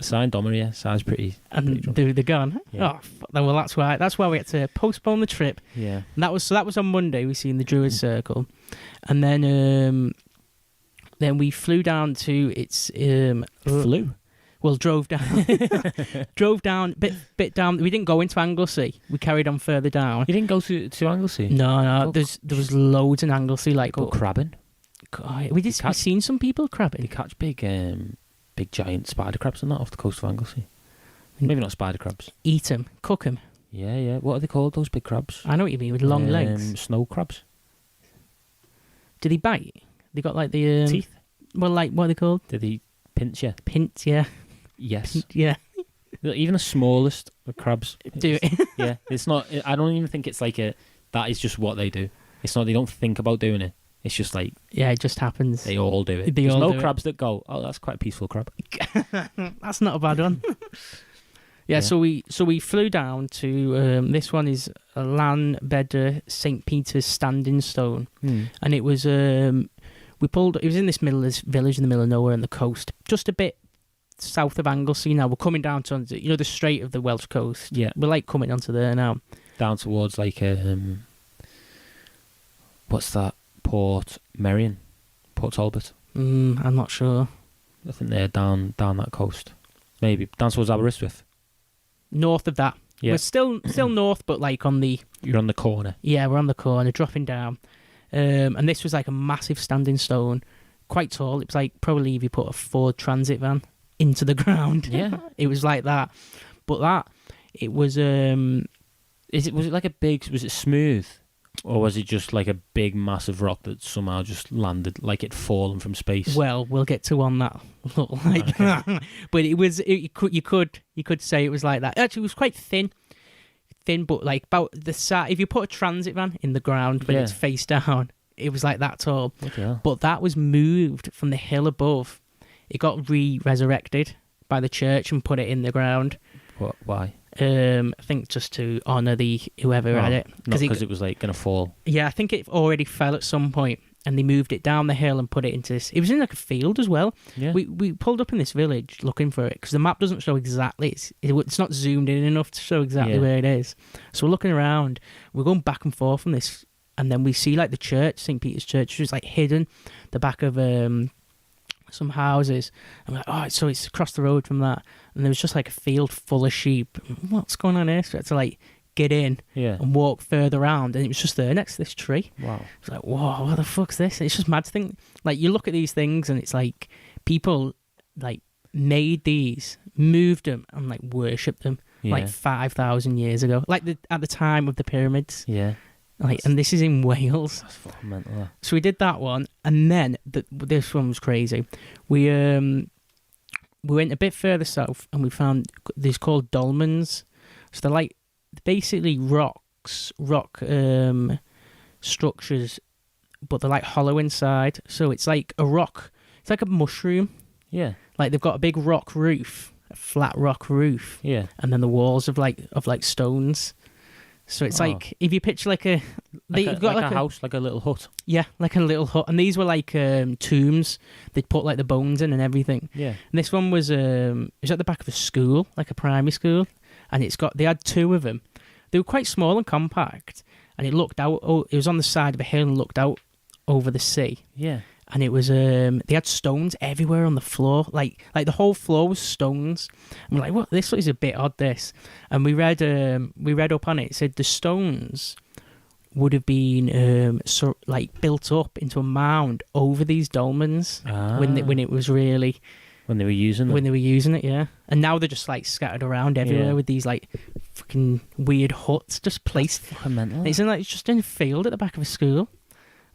Si and Dom are here. Si's pretty drunk. They're gone. Yeah. Oh, well, that's why we had to postpone the trip. Yeah. And that was on Monday. We seen the Druid Circle, and then we flew down to flew. Well, drove down. bit down. We didn't go into Anglesey. We carried on further down. You didn't go to Anglesey? No. There was loads in Anglesey. Like go crabbing. We've seen some people crabbing. They catch big giant spider crabs and that off the coast of Anglesey. Maybe not spider crabs. Eat them, cook them. Yeah. What are they called? Those big crabs? I know what you mean, with long legs. Snow crabs. Do they bite? They got like the teeth. Well, like what are they called? Do they pinch you? Pinch, yeah. Yes. Yeah. Even the smallest of crabs. Do it. Yeah. It's not. I don't even think it's like that is just what they do. It's not. They don't think about doing it. It's just like... Yeah, it just happens. They all do it. There's no crabs that go, oh, that's quite a peaceful crab. That's not a bad one. Yeah, so we flew down to this one is a Lanbedder St. Peter's Standing Stone, and it was we pulled. It was in this village in the middle of nowhere on the coast, just a bit south of Anglesey. Now we're coming down to the strait of the Welsh coast. Yeah, we're like coming onto there now, down towards like what's that? Port Merion, Port Talbot. I'm not sure. I think they're down that coast, maybe down towards Aberystwyth. North of that. Yeah. We're still north, but like on the... You're on the corner. Yeah, we're on the corner, dropping down. And this was like a massive standing stone, quite tall. It was like probably if you put a Ford Transit van into the ground. Yeah. It was like that. But it was... was it like a big... Was it smooth? Or was it just like a big, massive rock that somehow just landed, like it fallen from space? Well, we'll get to one that looked like that. But it was, you could say it was like that. Actually, it was quite thin, but like about the size. If you put a transit van in the ground when it's face down, it was like that tall. Okay. But that was moved from the hill above. It got resurrected by the church and put it in the ground. What? Why? I think just to honour whoever had it. Not because it was like going to fall. Yeah, I think it already fell at some point, and they moved it down the hill and put it into this. It was in like a field as well. Yeah. We pulled up in this village looking for it because the map doesn't show exactly. It's not zoomed in enough to show exactly where it is. So we're looking around. We're going back and forth from this, and then we see like the church, St. Peter's Church, which is like hidden the back of some houses. I'm like, oh, so it's across the road from that. And there was just like a field full of sheep. What's going on here? So I had to like get in and walk further around, and it was just there next to this tree. Wow. It's like, whoa, what the fuck's this? And it's just mad to think. Like, you look at these things, and it's like people like made these, moved them, and like worshipped them like 5,000 years ago. Like at the time of the pyramids. Yeah. Like, and this is in Wales. That's fucking mental. So we did that one, and then this one was crazy. We went a bit further south, and we found these called dolmens. So they're like basically rock structures, but they're like hollow inside. So it's like a rock. It's like a mushroom. Yeah. Like they've got a big rock roof, a flat rock roof. Yeah. And then the walls of like stones. So it's like if you picture like a house, like a little hut. Yeah, like a little hut. And these were like tombs. They'd put like the bones in and everything. Yeah. And this one was it was at the back of a school, like a primary school, and they had two of them. They were quite small and compact, and it looked out. It was on the side of a hill and looked out over the sea. Yeah. And it was they had stones everywhere on the floor, like the whole floor was stones. And we're like, what? This is a bit odd. This, and we read up on it. It said the stones would have been built up into a mound over these dolmens when it was really when they were using it. When they were using it, yeah. And now they're just like scattered around everywhere with these like fucking weird huts just placed. That's fucking mental. It's just in a field at the back of a school.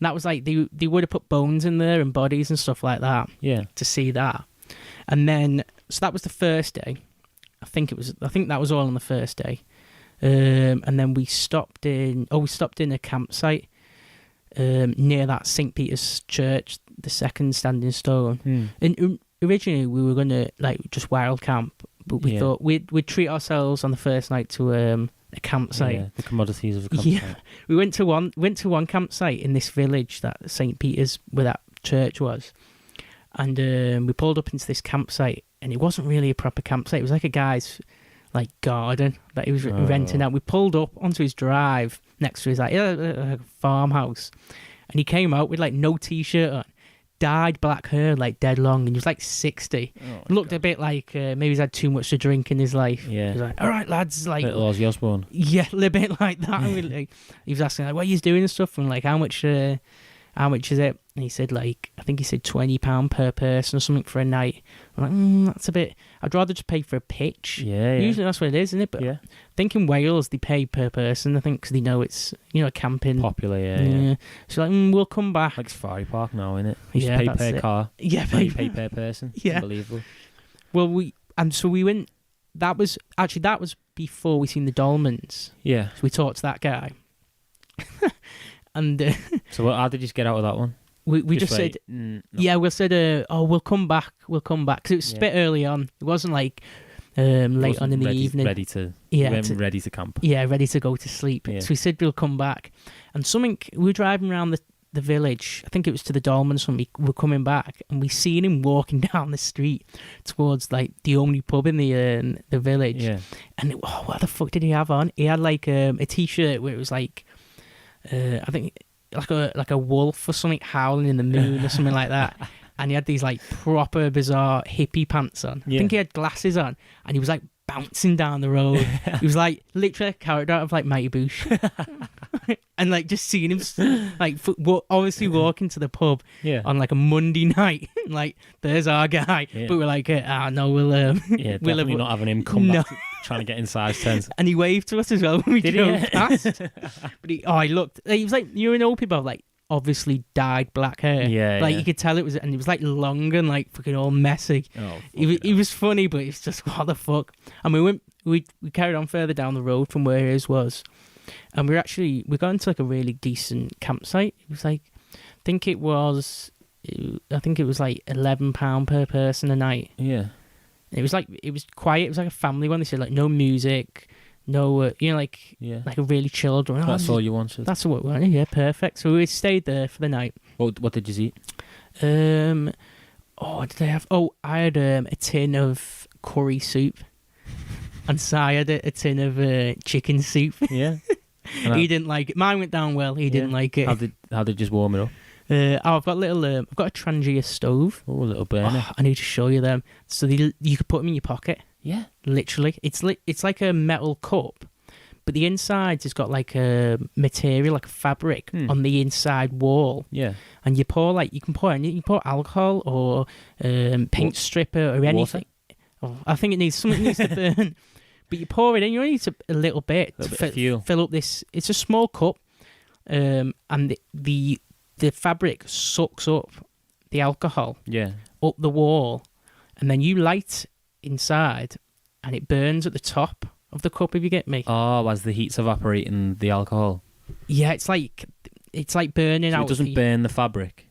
And that was like they would have put bones in there and bodies and stuff like that. Yeah. To see that, and then so that was the first day. I think that was all on the first day, and then we stopped in a campsite near that St. Peter's Church, the second standing stone. And originally we were gonna like just wild camp, but we thought we'd treat ourselves on the first night to a campsite. Yeah, the commodities of a campsite. Yeah, we went to one campsite in this village that St. Peter's, where that church was, and we pulled up into this campsite, and it wasn't really a proper campsite. It was like a guy's like garden that he was renting out. We pulled up onto his drive next to his like farmhouse, and he came out with like no t-shirt on, dyed black hair, like dead long, and he was like 60. Looked a bit like maybe he's had too much to drink in his life. Yeah. He was like, all right, lads, like little Ozzy Osbourne. Yeah, a little bit like that. He was asking like, what are you doing and stuff, and like how much is it? And he said like, I think he said £20 per person or something for a night. I'm like, that's a bit. I'd rather just pay for a pitch. Yeah. Usually that's what it is, isn't it? But I think in Wales they pay per person. I think because they know it's camping popular. Yeah. So like, we'll come back. Like Safari Park now, innit? You just pay per car. Yeah, pay per person. Yeah, unbelievable. Well, we went. That was before we seen the dolmens. Yeah. So we talked to that guy. And so how did you get out of that one? We just said, no. Yeah, we said, we'll come back, because it was a bit early on. It wasn't like late on in the evening. Ready to camp. Yeah, ready to go to sleep. Yeah. So we said we'll come back. And we were driving around the village, I think it was to the Dolmen or something, we were coming back, and we seen him walking down the street towards like the only pub in the village. Yeah. And what the fuck did he have on? He had like a t-shirt where it was like, I think like a wolf or something howling in the moon or something like that. And he had these like proper bizarre hippie pants on. I think he had glasses on, and he was like bouncing down the road. He was like literally a character out of like Mighty Boosh. And like just seeing him like obviously walking to the pub on like a Monday night. Like there's our guy, but we're like, no, we'll definitely not having him come back trying to get in size 10. And he waved to us as well when we drove past. But he looked. He was like, you're an old people like obviously dyed black hair. Like you could tell it was, and it was like long and like fucking all messy. He was funny, but it's just what the fuck. And we carried on further down the road from where his was, and we got into like a really decent campsite. It was like, I think it was like £11 per person a night. Yeah. It was quiet. It was like a family one. They said like no music, no, like a really chilled one. That's all you wanted. That's what we wanted. Yeah, perfect. So we stayed there for the night. What did you eat? What did I have? I had a tin of curry soup, and Si had a tin of chicken soup. Yeah. He didn't like it. Mine went down well. He didn't like it. How did you just warm it up? I've got I've got a Trangia stove. Oh, a little burner. I need to show you them. So you could put them in your pocket. Yeah. Literally. It's like a metal cup, but the insides has got like a material, like a fabric on the inside wall. Yeah. And you pour you can pour alcohol or paint stripper or anything. I think something needs to burn. But you pour it in, you only need a little bit to fill up this. It's a small cup, and the fabric sucks up the alcohol up the wall, and then you light inside, and it burns at the top of the cup. If you get me. Oh, as the heat's evaporating the alcohol. Yeah, it's like burning out. It doesn't burn the fabric.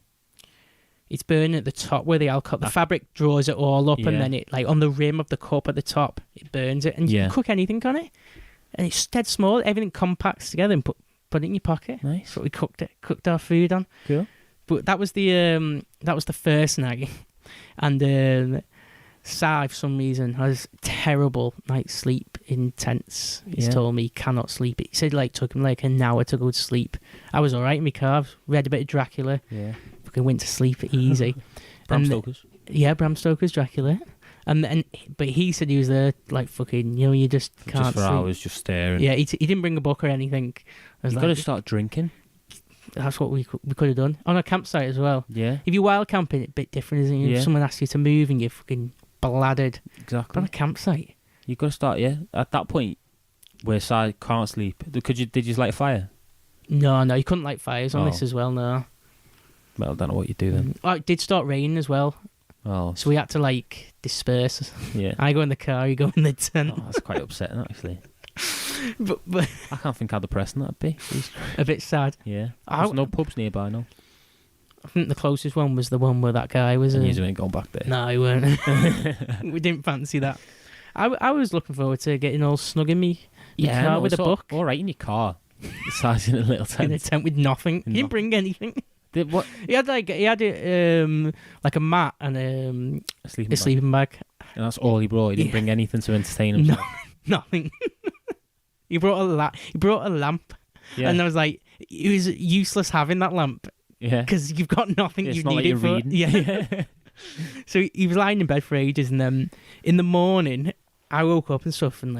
It's burning at the top where the alcohol, the fabric draws it all up, and then it like on the rim of the cup at the top, it burns it, and you can cook anything on it, and it's dead small. Everything compacts together and put it in your pocket. Nice. That's what we cooked our food on. Cool. But that was the first night, and Si for some reason has terrible night's sleep in tents. He's told me he cannot sleep. He said took him like an hour to go to sleep. I was alright in my car. Read a bit of Dracula. Yeah. Fucking went to sleep easy. Bram Stoker's. Yeah, Bram Stoker's Dracula. But he said he was there fucking, you just can't just for sleep. hours, just staring. Yeah, he didn't bring a book or anything. You've got to start drinking. That's what we could have done on a campsite as well. Yeah. If you're wild camping, it's a bit different, isn't it? If someone asks you to move and you're fucking bladdered. Exactly. But on a campsite, you've got to start. Yeah. At that point, where Si can't sleep, did you light a fire? No, you couldn't light fires on this as well. No. Well, I don't know what you do then. It did start raining as well. Oh. So we had to disperse. Yeah. I go in the car, you go in the tent. Oh, that's quite upsetting actually. but I can't think how depressing that'd be. A bit sad. Yeah. There's no pubs nearby, no. I think the closest one was the one where that guy was. And you ain't going back there. No, he weren't. We didn't fancy that. I was looking forward to getting all snug in me car with a book. All right in your car. The size in a little tent. In a tent with nothing. He didn't bring anything. What? He had a mat and a sleeping bag. And that's all he brought. He didn't bring anything to entertain himself. Nothing. He brought a lamp. Yeah. And I was like, it was useless having that lamp. Yeah. Because you've got nothing you need it for. Reading. Yeah. So he was lying in bed for ages, and then in the morning I woke up and stuff and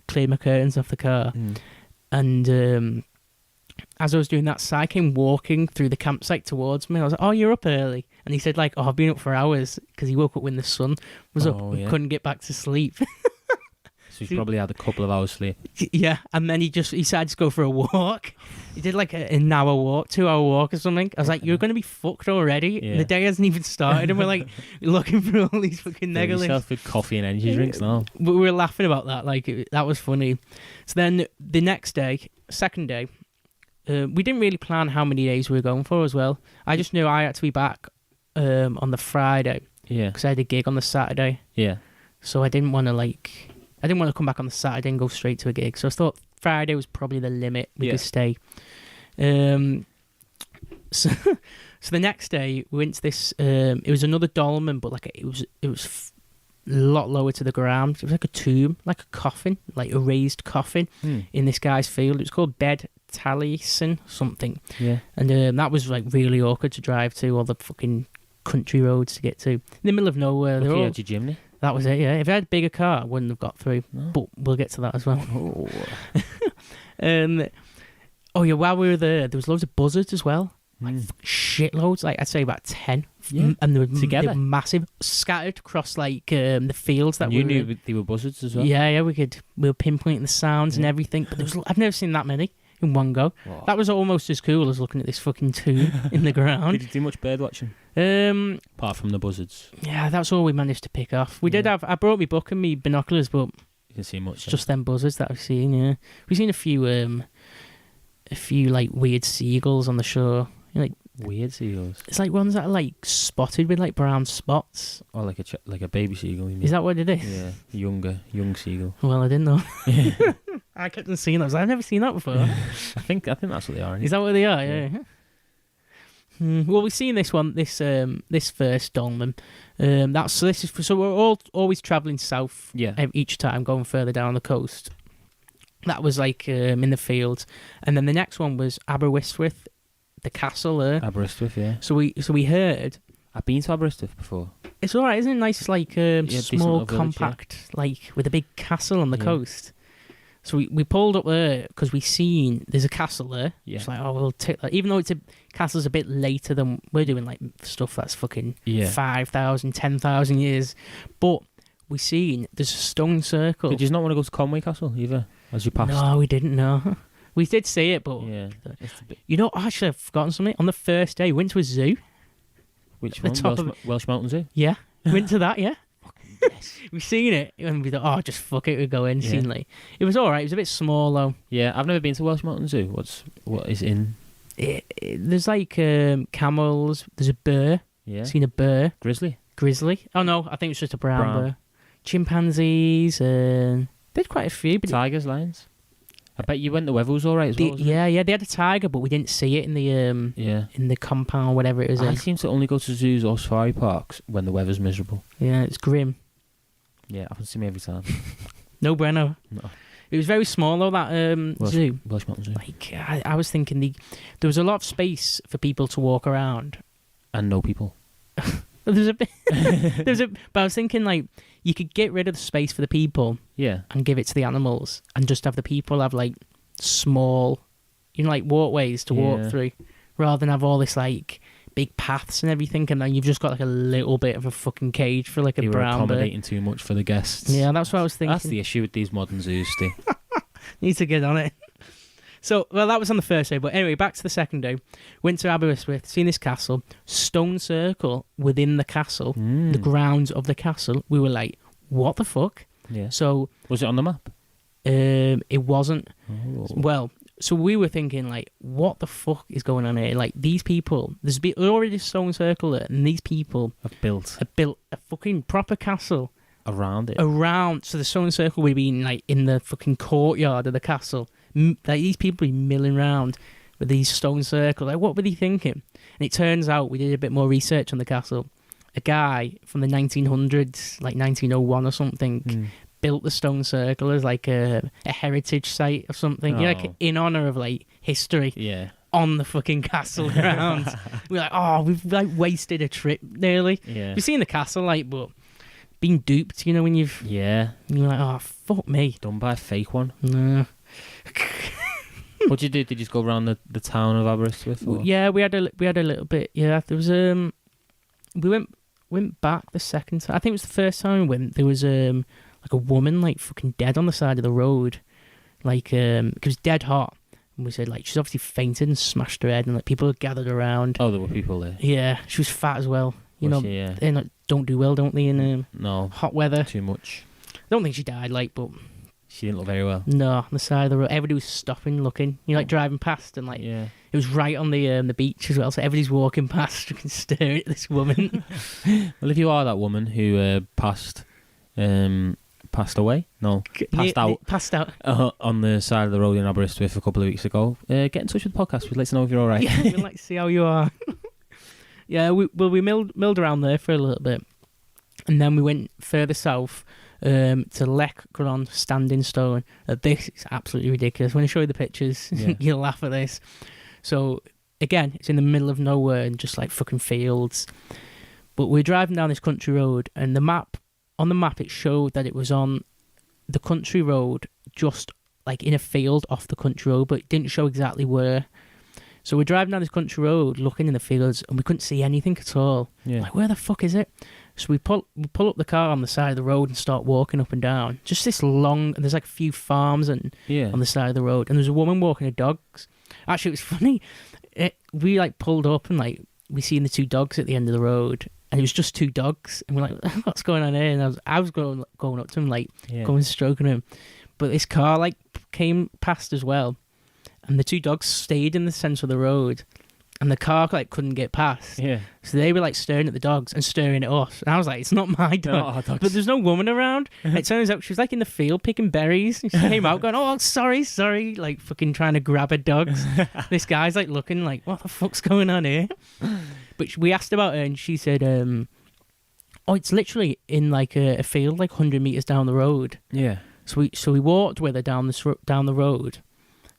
cleared my curtains off the car. And as I was doing that, Si came walking through the campsite towards me. I was like, "Oh, you're up early," and he said I've been up for hours because he woke up when the sun was up and couldn't get back to sleep. So he probably had a couple of hours sleep. Yeah, and then he decided to go for a walk. He did an hour walk, 2 hour walk or something. I was like, "You're going to be fucked already. Yeah. The day hasn't even started." And we're looking through all these fucking negatives. Yourself with coffee and energy drinks now. But we were laughing about that. That was funny. So then the next day, second day, we didn't really plan how many days we were going for as well. I just knew I had to be back on the Friday. Yeah. Because I had a gig on the Saturday. Yeah. So I didn't want to come back on the Saturday and go straight to a gig. So I thought Friday was probably the limit we could stay. So the next day we went to this. It was another dolmen, but like it was a lot lower to the ground. It was like a tomb, like a coffin, like a raised coffin in this guy's field. It was called Bed Taliesin something. Yeah. And that was like really awkward to drive to, all the fucking country roads to get to. In the middle of nowhere. Lucky you had your chimney. That was it, yeah. If I had a bigger car, I wouldn't have got through. No. But we'll get to that as well. Oh. Oh yeah, while we were there was loads of buzzards as well. Like shitloads, like I'd say about 10. Yeah. And they were Together? they were massive, scattered across like the fields that You we were in. knew they were buzzards as well? Yeah, we were pinpointing the sounds and everything. But I've never seen that many in one go. Wow. That was almost as cool as looking at this fucking tomb in the ground. Did you do much bird watching? Apart from the buzzards. Yeah, that's all we managed to pick off. We did have. I brought my book and me binoculars, but You didn't see much. it's just them buzzards that I've seen. Yeah, we've seen a few like weird seagulls on the shore. You know, like Weird seagulls. it's like ones that are like spotted with like brown spots. Or like a baby seagull. You mean? Is that what it is? Yeah, young seagull. Well, I didn't know. I kept on seeing those. I've never seen that before. I think that's what they are. Is that what they are? Yeah. Well, we've seen this one, this first dolmen. So we're always travelling south. Yeah. Each time going further down the coast. That was like in the fields, and then the next one was Aberystwyth, the castle there. Aberystwyth, yeah. So we heard. I've been to Aberystwyth before. It's alright, isn't it? Nice, like decent small, little village, compact, like with a big castle on the Yeah. coast. So we pulled up there because we seen there's a castle there. Yeah. It's like, oh, we'll take that. Even though castle's a bit later than we're doing, like stuff that's fucking 5,000, 10,000 years. But we seen there's a stone circle. Did you not want to go to Conway Castle either as you passed? No, we didn't know. We did see it, but Yeah. It's a bit... you know, actually, I've forgotten something. On the first day, we went to a zoo. Which The one? top of- Welsh Mountain Zoo? Yeah, we went to that. Yeah, we seen it, and we thought, oh, just fuck it, we go in. Yeah. Seen like it was all right. It was a bit small though. Yeah, I've never been to Welsh Mountain Zoo. What is in? There's like camels. There's a bear. Yeah. Seen a bear. Grizzly? Oh no, I think it's just a brown Brown. bear. Chimpanzees. Did quite a few. But Tigers, lions? I bet you went the weather was alright as well. wasn't it? yeah, they had a tiger, but we didn't see it in the Yeah. in the compound or whatever it is. I seem to only go to zoos or safari parks when the weather's miserable. Yeah, it's grim. Yeah, happens to me every time. No bueno. No. It was very small though, that zoo. Welsh Mountain Zoo. Like I was thinking there was a lot of space for people to walk around. And no people. There's a bit, but I was thinking like you could get rid of the space for the people Yeah. and give it to the animals, and just have the people have like small, like walkways to walk Yeah. through, rather than have all this like big paths and everything, and then you've just got like a little bit of a fucking cage for like a They were brown bear. accommodating too much for the guests. Yeah, that's what I was thinking. That's the issue with these modern zoos, Steve. Need to get on it. So, well, that was on the first day. But anyway, back to the second day. Went to Aberystwyth, seen this castle, stone circle within the castle, the grounds of the castle. We were like, what the fuck? Yeah. So, Was it on the map? it wasn't. Oh. Well, so we were thinking, like, what the fuck is going on here? Like, these people, there's already a stone circle there, and these people I've built have built a fucking proper castle around it. around. So the stone circle would have been, like, in the fucking courtyard of the castle. Like, these people be milling around with these stone circles. Like, what were they thinking? And it turns out we did a bit more research on the castle. A guy from the 1900s, like 1901 or something, built the stone circle as like a heritage site or something. You know, like Oh. in honor of like history Yeah. on the fucking castle grounds. We're like, oh, we've like wasted a trip nearly. Yeah. We've seen the castle, like, but being duped, you know, when you're like, oh, fuck me. Done by a fake one. No. What did you do? Did you just go around the town of Aberystwyth? Or? Yeah, we had a little bit. Yeah, there was we went back the second time. I think it was the first time we went. There was like a woman like fucking dead on the side of the road, like it was dead hot. And we said like she's obviously fainted and smashed her head, and like people gathered around. Oh, there were people there. Yeah, she was fat as well. You Was know, she? Yeah. they like, don't do well, don't they? In No. hot weather. Too much. I don't think she died, like, but She didn't look very well. no, on the side of the road, everybody was stopping, looking. You know, like driving past, and like Yeah. it was right on the beach as well. So everybody's walking past, and staring at this woman. Well, if you are that woman who passed passed away. No, passed out on the side of the road in Aberystwyth a couple of weeks ago. Get in touch with the podcast. We'd like to know if you're all right. Yeah, we'd like to see how you are. Yeah, we milled around there for a little bit, and then we went further south to Lech Gron Standing Stone. This is absolutely ridiculous. When I show you the pictures, you'll laugh at this. So again, it's in the middle of nowhere and just like fucking fields. But we're driving down this country road, and on the map it showed that it was on the country road, just like in a field off the country road, but it didn't show exactly where. So we're driving down this country road, looking in the fields, and we couldn't see anything at all. Yeah. Like, where the fuck is it? So we pull up the car on the side of the road and start walking up and down. Just this long, and there's like a few farms on the side of the road, and there's a woman walking her dogs. Actually, it was funny. We like pulled up and like we seen the two dogs at the end of the road, and it was just two dogs, and we're like, what's going on here? And I was going up to him, like going stroking him, but this car like came past as well. And the two dogs stayed in the centre of the road, and the car like couldn't get past. Yeah. So they were like staring at the dogs and staring at us. And I was like, "It's not my dog." But there's no woman around. And it turns out she was like in the field picking berries. She came out going, "Oh, sorry," like fucking trying to grab her dogs. This guy's like looking like, "What the fuck's going on here?" But we asked about her, and she said, "Oh, it's literally in like a field, like 100 meters down the road." Yeah. So we walked with her down the road.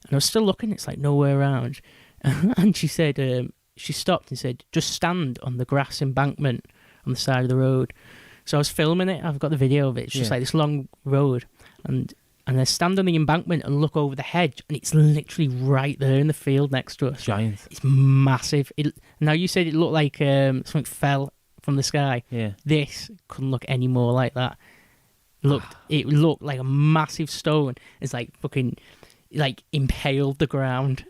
And I was still looking, it's like nowhere around. And she said, she stopped and said, just stand on the grass embankment on the side of the road. So I was filming it, I've got the video of it. It's just like this long road. And I stand on the embankment and look over the hedge, and it's literally right there in the field next to us. Giant. It's massive. Now you said it looked like something fell from the sky. Yeah. This couldn't look any more like that. It looked like a massive stone. It's like fucking... like impaled the ground.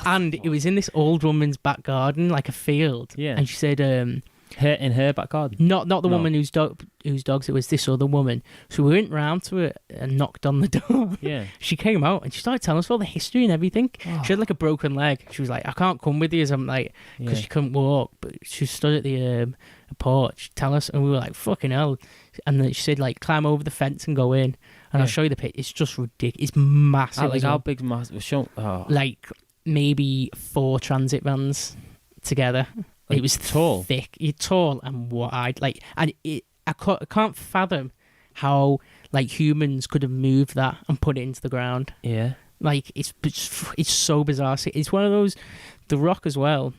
And it was in this old woman's back garden, like a field. Yeah. And she said in her back garden? Not the woman whose dogs it was, this other woman. So we went round to it and knocked on the door. Yeah. She came out and she started telling us all the history and everything. She had like a broken leg. She was like, I can't come with you, as I'm like, because she couldn't walk, but she stood at the porch, tell us, and we were like, fucking hell. And then she said, like, climb over the fence and go in. And I'll show you the pit. It's just ridiculous. It's massive. Like, how big's massive? Like, maybe 4 transit vans together. Like, it was tall. Thick. It's tall and wide. Like, and I can't fathom how, like, humans could have moved that and put it into the ground. Yeah. Like, it's so bizarre. It's one of those... The Rock as well.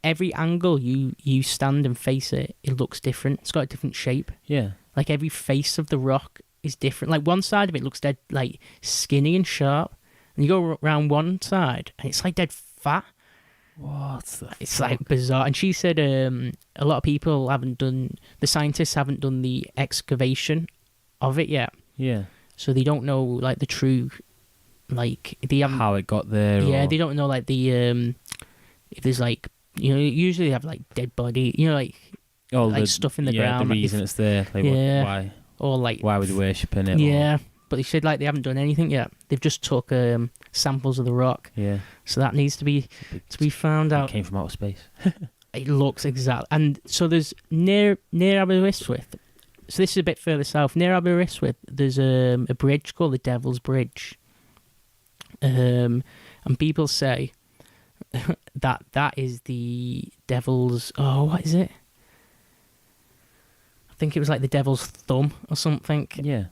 Every angle you stand and face it, it looks different. It's got a different shape. Yeah. Like, every face of The Rock is different. Like, one side of it looks dead, like, skinny and sharp, and you go around one side and it's like dead fat. It's like bizarre. And she said a lot of people the scientists haven't done the excavation of it yet. Yeah. So they don't know, like, the true, like, how it got there. Yeah, they don't know, like, the if there's, like, you know, usually they have, like, dead body, you know, like, stuff in the ground. The reason it's there. Like, why? Or like, why were they worshipping it? Yeah, but they said like they haven't done anything yet. They've just took samples of the rock. Yeah. So that needs to be found out. It came from outer space. It looks exact. And so there's near Aberystwyth. So this is a bit further south. Near Aberystwyth, there's a bridge called the Devil's Bridge. And people say that is the devil's. Oh, what is it? I think it was like the devil's thumb or something. Yeah.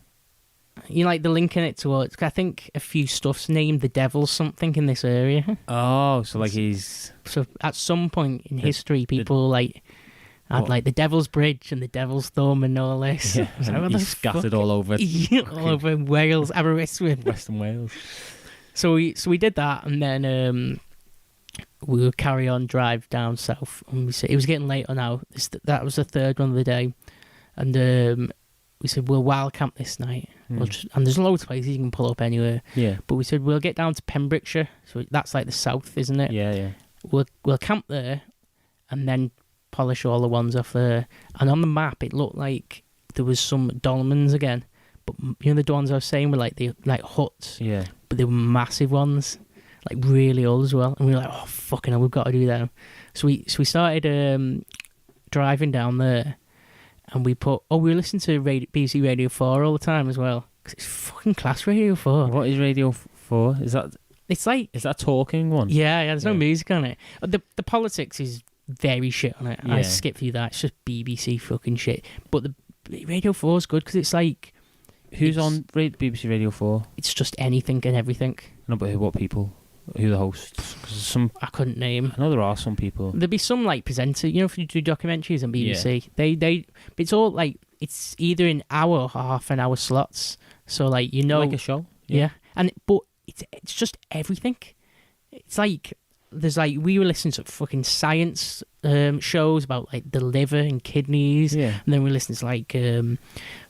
You know, like, they're linking it towards... I think a few stuff's named the devil something in this area. Oh, so like he's... So at some point in history, people like had like the Devil's Bridge and the Devil's Thumb and all this. Yeah, and he's scattered all over... all over Wales, Aberystwyth. Western Wales. So we did that, and then we would carry on drive down south. And we said, it was getting later now. That was the third one of the day. And we said, we'll wild camp this night. And there's loads of places you can pull up anywhere. Yeah. But we said, we'll get down to Pembrokeshire. So that's like the south, isn't it? Yeah, yeah. We'll camp there and then polish all the ones off there. And on the map, it looked like there was some dolmens again. But, you know, the ones I was saying were like huts. Yeah. But they were massive ones. Like, really old as well. And we were like, oh, fucking hell, we've got to do them. So we started driving down there. and we listen to BBC Radio 4 all the time as well, because it's fucking class, Radio 4. What is Radio 4? Is that a talking one? Yeah, there's no music on it. The politics is very shit on it. Yeah. I skip through that. It's just BBC fucking shit. But the Radio 4 is good because it's like... Who's on BBC Radio 4? It's just anything and everything. No, but what people? Who the hosts? 'Cause I couldn't name. I know there are some people. There'd be some like presenter, if you do documentaries on BBC, they it's all like, it's either in hour or half an hour slots. So like, like a show. Yeah. But it's just everything. It's like, there's like, we were listening to fucking science shows about like the liver and kidneys, Yeah. and then we listened to like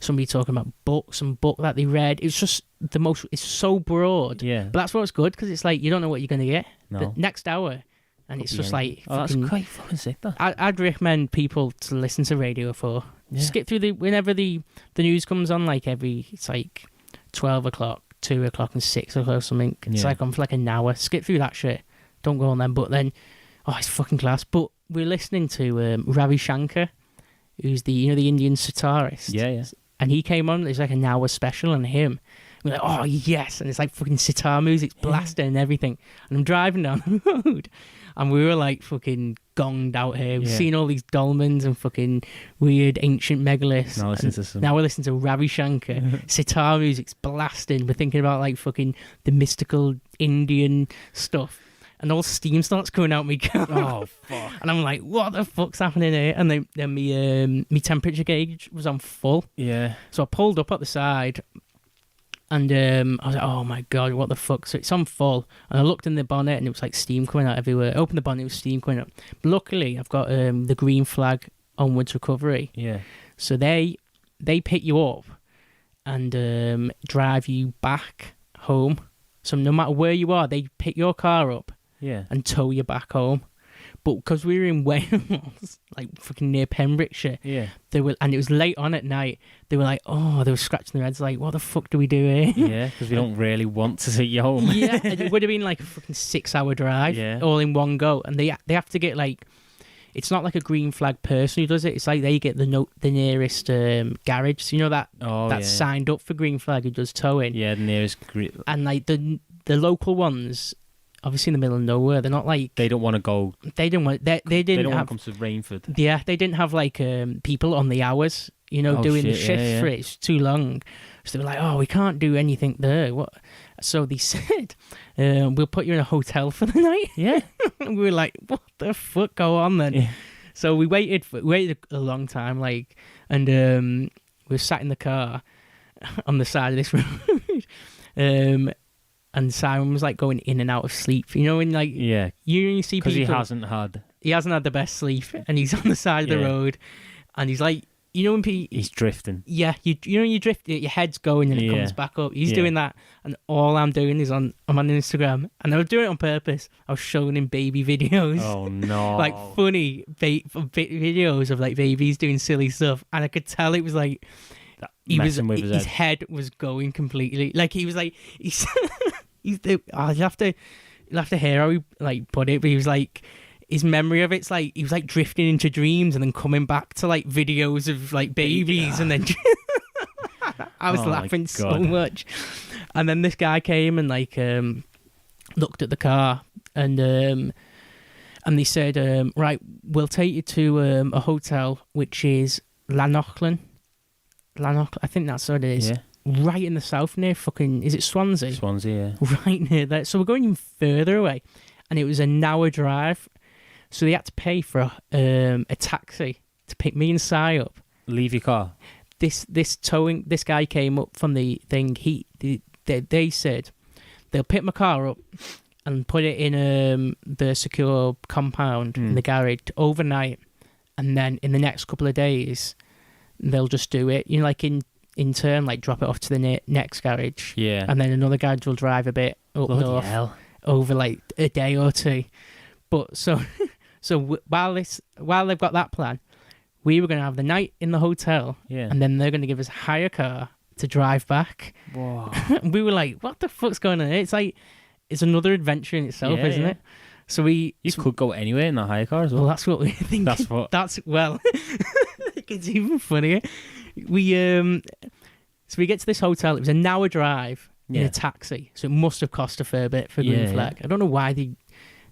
somebody talking about some book that they read. It's just it's so broad. Yeah. But that's what's good, because it's like you don't know what you're gonna get No. the next hour, and it's just like that's quite fucking sick. That. I'd recommend people to listen to Radio 4. Yeah. Just get through whenever the news comes on, like it's like 12 o'clock, 2 o'clock, and 6 o'clock or something. It's like on for like an hour. Skip through that shit. Don't go on them. But then, it's fucking class. But we're listening to Ravi Shankar, who's the Indian sitarist. Yeah. And he came on. There's like an hour special on him. We're like, oh yes, and it's like fucking sitar music's blasting and everything. And I'm driving down the road, and we were like fucking gonged out here. We've seen all these dolmens and fucking weird ancient megaliths. Now we're listening to Ravi Shankar. Sitar music's blasting. We're thinking about like fucking the mystical Indian stuff. And all steam starts coming out my car. Oh, fuck. And I'm like, what the fuck's happening here? And then my temperature gauge was on full. Yeah. So I pulled up at the side, and I was like, oh my God, what the fuck? So it's on full. And I looked in the bonnet, and it was like steam coming out everywhere. I opened the bonnet, it was steam coming out. But luckily, I've got the green flag onwards recovery. Yeah. So they pick you up and drive you back home. So no matter where you are, they pick your car up. Yeah. And tow you back home. But because we were in Wales, like fucking near Pembrokeshire, and it was late on at night, they were like, they were scratching their heads like, what the fuck do we do here? Yeah, because we don't really want to take you home. Yeah, and it would have been like a fucking 6-hour drive, all in one go. And they have to get like, it's not like a green flag person who does it. It's like they get the nearest garage. So that's signed up for green flag who does towing. Yeah, the nearest. And like the local ones, obviously in the middle of nowhere, they're not like... They don't want to go... They didn't want... They didn't want to come to Rainford. Yeah, they didn't have like people on the hours, doing the shift for it. It's too long. So they were like, we can't do anything there. What? So they said, we'll put you in a hotel for the night. Yeah. And we were like, what the fuck, go on then? Yeah. So we waited a long time, like, and we were sat in the car on the side of this road. And Simon was like going in and out of sleep, and like you see people, because he hasn't had the best sleep, and he's on the side of the road, and he's like, when he's drifting. Yeah, you drift, your head's going and it comes back up. He's doing that, and all I'm doing is I'm on Instagram, and I was doing it on purpose. I was showing him baby videos. Oh no! Like funny videos of like babies doing silly stuff, and I could tell it was like his head was going completely. Like he was like you'll have to hear how he like put it, but he was like, his memory of it's like he was like drifting into dreams and then coming back to like videos of like babies, and then I was laughing so much. And then this guy came and like looked at the car, and they said, right, we'll take you to a hotel which is Lanochlin, I think that's what it is. Yeah. Right in the south near fucking, is it Swansea? Swansea, yeah. Right near there. So we're going even further away, and it was an hour drive. So they had to pay for a taxi to pick me and Si up. Leave your car. This guy came up from the thing. They said they'll pick my car up and put it in the secure compound in the garage overnight, and then in the next couple of days they'll just do it. Like in turn, like drop it off to the next garage. Yeah. And then another garage will drive a bit up north over like a day or two. But so while they've got that plan, we were going to have the night in the hotel, and then they're going to give us a hire car to drive back. Whoa. We were like, what the fuck's going on here? It's like, it's another adventure in itself, isn't it? So you could go anywhere in the hire car as well. Well, that's what we're thinking. Well, It's even funnier. So we get to this hotel. It was an hour drive in a taxi, so it must have cost a fair bit for Green Flag. I don't know why it's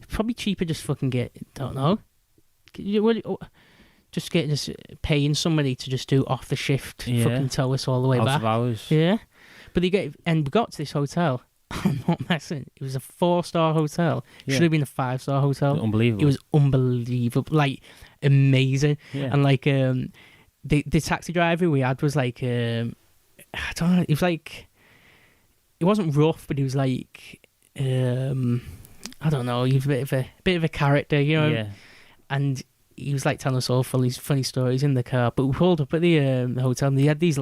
probably cheaper just fucking don't know. Just paying somebody to just do off the shift, fucking tow us all the way out back. of hours. Yeah, but we got to this hotel. I'm not messing. It was a 4-star hotel. It should have been a 5-star hotel. Unbelievable. It was unbelievable, like amazing. Yeah. And like the taxi driver we had was like I don't know. It was like it wasn't rough, but he was like I don't know. He was a bit of a character, you know. Yeah. And he was like telling us all funny stories in the car. But we pulled up at the hotel, and they had these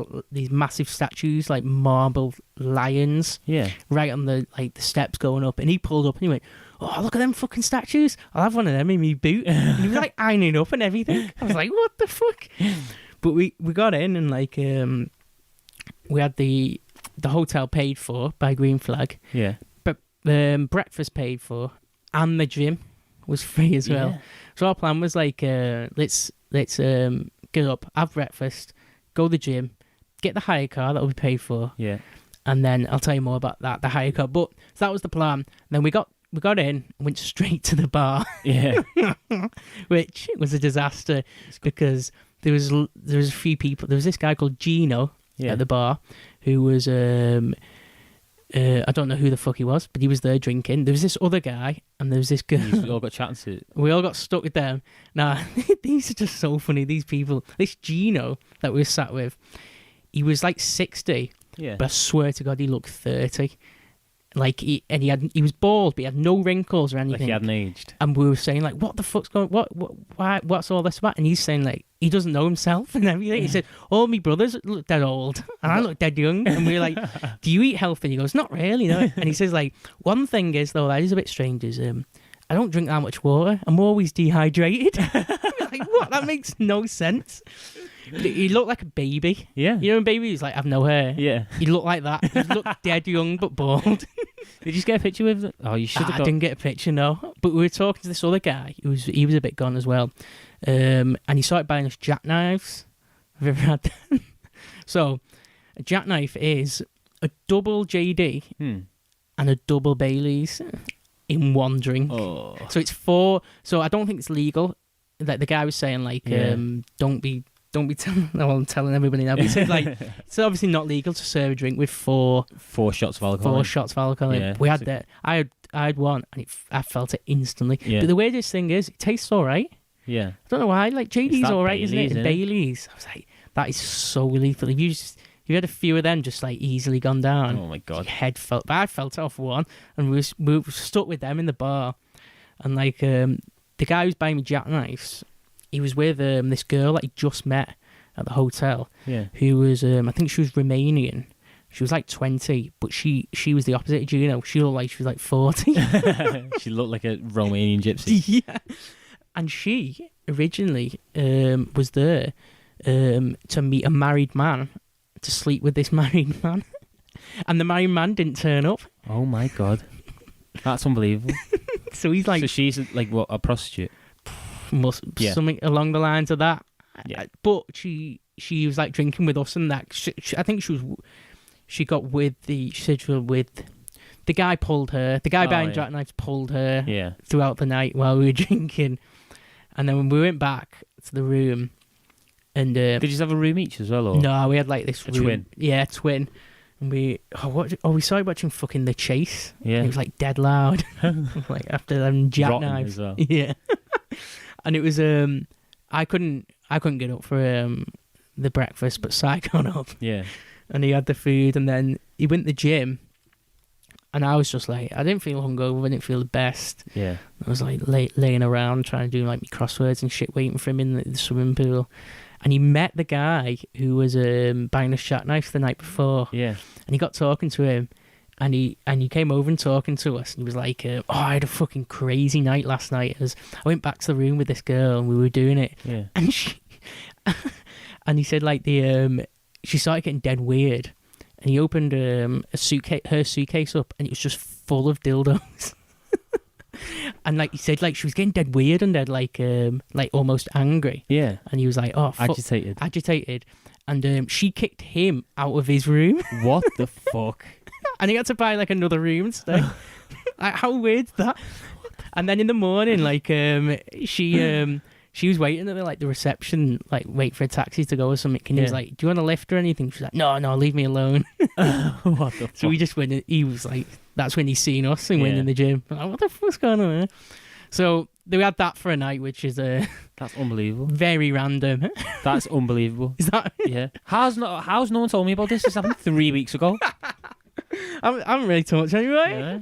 massive statues, like marble lions, right on the steps going up. And he pulled up and he went, "Oh, look at them fucking statues! I'll have one of them in my boot." And he was like ironing up and everything. I was like, "What the fuck?" But we got in, and like we had the hotel paid for by Green Flag. Yeah. But breakfast paid for, and the gym was free as well. So our plan was like, let's get up, have breakfast, go to the gym, get the hire car that will be paid for. Yeah. And then I'll tell you more about the hire car. But so that was the plan. And then we got in, went straight to the bar. Yeah. Which was a disaster because there was a few people. There was this guy called Gino at the bar who was I don't know who the fuck he was, but he was there drinking. There was this other guy, and there was this girl. We all got chatting to. We all got stuck with them. Now, these are just so funny. These people, this Gino that we were sat with, he was like 60, but I swear to God, he looked 30. Like he was bald, but he had no wrinkles or anything. Like he hadn't aged. And we were saying like, "What the fuck's going? What's all this about?" And he's saying like, he doesn't know himself and everything. He said, "All my brothers look dead old, and I look dead young." And we were like, "Do you eat healthy?" And he goes, "Not really, no." And he says like, "One thing is though that is a bit strange is I don't drink that much water. I'm always dehydrated." Like, what? That makes no sense. But he looked like a baby. Yeah. You know, a baby who's like, "I've no hair." Yeah. He looked like that. He looked dead young but bald. Did you just get a picture with it? Oh, you should have I didn't get a picture, no. But we were talking to this other guy. He was a bit gone as well. And he started buying us jackknives. Have you ever had them? So, a jackknife is a double JD and a double Baileys in one drink. Oh. So it's 4. So I don't think it's legal. Like the guy was saying, like, don't be telling. Well, I'm telling everybody now. But he said like it's obviously not legal to serve a drink with 4 shots of alcohol. 4 shots of alcohol. Yeah, we had that. I had one, and I felt it instantly. Yeah. But the weirdest thing is, it tastes all right. Yeah. I don't know why. Like JD's all right, isn't it? Isn't it? Baileys. I was like, that is so lethal. If you had a few of them, just like easily gone down. Oh my God. Your head felt. But I felt it off one, and we were stuck with them in the bar, and like the guy who's buying me jackknives, he was with this girl that he just met at the hotel. Yeah. Who was I think she was Romanian. She was like 20, but she was the opposite of Gino. She looked like she was like 40. She looked like a Romanian gypsy. Yeah. And she originally was there to meet a married man, to sleep with this married man. And the married man didn't turn up. Oh my God. That's unbelievable. So he's like... So she's like, what, a prostitute? Something along the lines of that. Yeah. But she was like drinking with us and that. I think she got with the guy pulled her. The guy buying jackknives pulled her throughout the night while we were drinking. And then when we went back to the room, and did you have a room each as well? Or? No, we had like this room. Twin. Yeah, twin. And we started watching fucking The Chase. Yeah. And it was like dead loud, like after them jackknives. As well. Yeah. And it was I couldn't get up for the breakfast, but Si got up. Yeah. And he had the food, and then he went to the gym. And I was just like, I didn't feel hungover, I didn't feel the best. Yeah. I was like laying around trying to do like my crosswords and shit, waiting for him in the swimming pool. And he met the guy who was buying us jackknives the night before. Yeah. And he got talking to him, and he came over and talking to us. And he was like, I had a fucking crazy night last night. I went back to the room with this girl, and we were doing it. Yeah. And and he said like she started getting dead weird. And he opened her suitcase up, and it was just full of dildos. And like he said, like she was getting dead weird and dead like almost angry. Yeah. And he was like, oh, fuck. Agitated. And she kicked him out of his room. What the fuck? And he had to buy like another room and stay. Like, how weird's that? And then in the morning, like she was waiting at the reception, like wait for a taxi to go or something. And he was like, "Do you want a lift or anything?" She's like, "No, leave me alone." What the fuck? So we just went. He was like, "That's when he's seen us and went in the gym." I'm like, what the fuck's going on here? So we had that for a night, which is that's unbelievable. Very random. That's unbelievable. Is that? Yeah. How's no one told me about this? This happened 3 weeks ago. I haven't really talked to anybody. Yeah.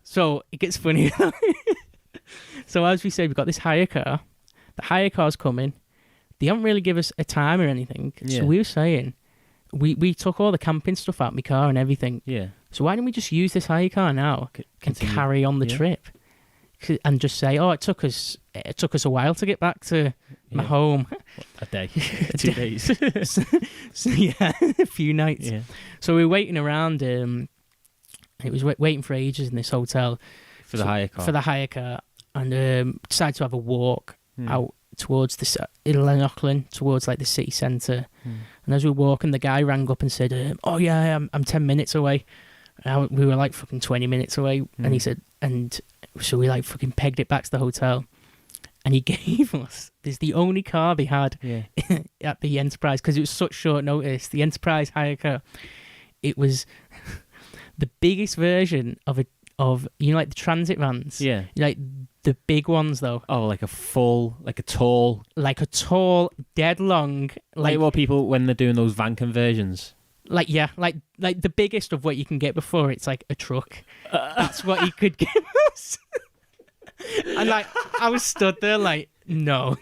So it gets funny. So as we said, we've got this hire car. The hire car's coming. They don't really give us a time or anything. Yeah. So we were saying, we took all the camping stuff out of my car and everything. Yeah. So why don't we just use this hire car now and carry on the trip? And just say, oh, it took us a while to get back to my home. A day. 2 days. So yeah, a few nights. Yeah. So we were waiting around. It was waiting for ages in this hotel. For the hire car. And decided to have a walk out towards Llanochlin, towards like the city centre. And as we were walking, the guy rang up and said, "Oh yeah, I'm 10 minutes away." And we were like fucking 20 minutes away, and he said, and so we like fucking pegged it back to the hotel, and he gave us. There's the only car they had at the Enterprise because it was such short notice. The Enterprise hire car. It was the biggest version of like the transit vans. Yeah. Like the big ones though. Oh, like a tall, dead long. Like what people when they're doing those van conversions. Like the biggest of what you can get before it's like a truck. That's what he could give us. And like I was stood there like, no,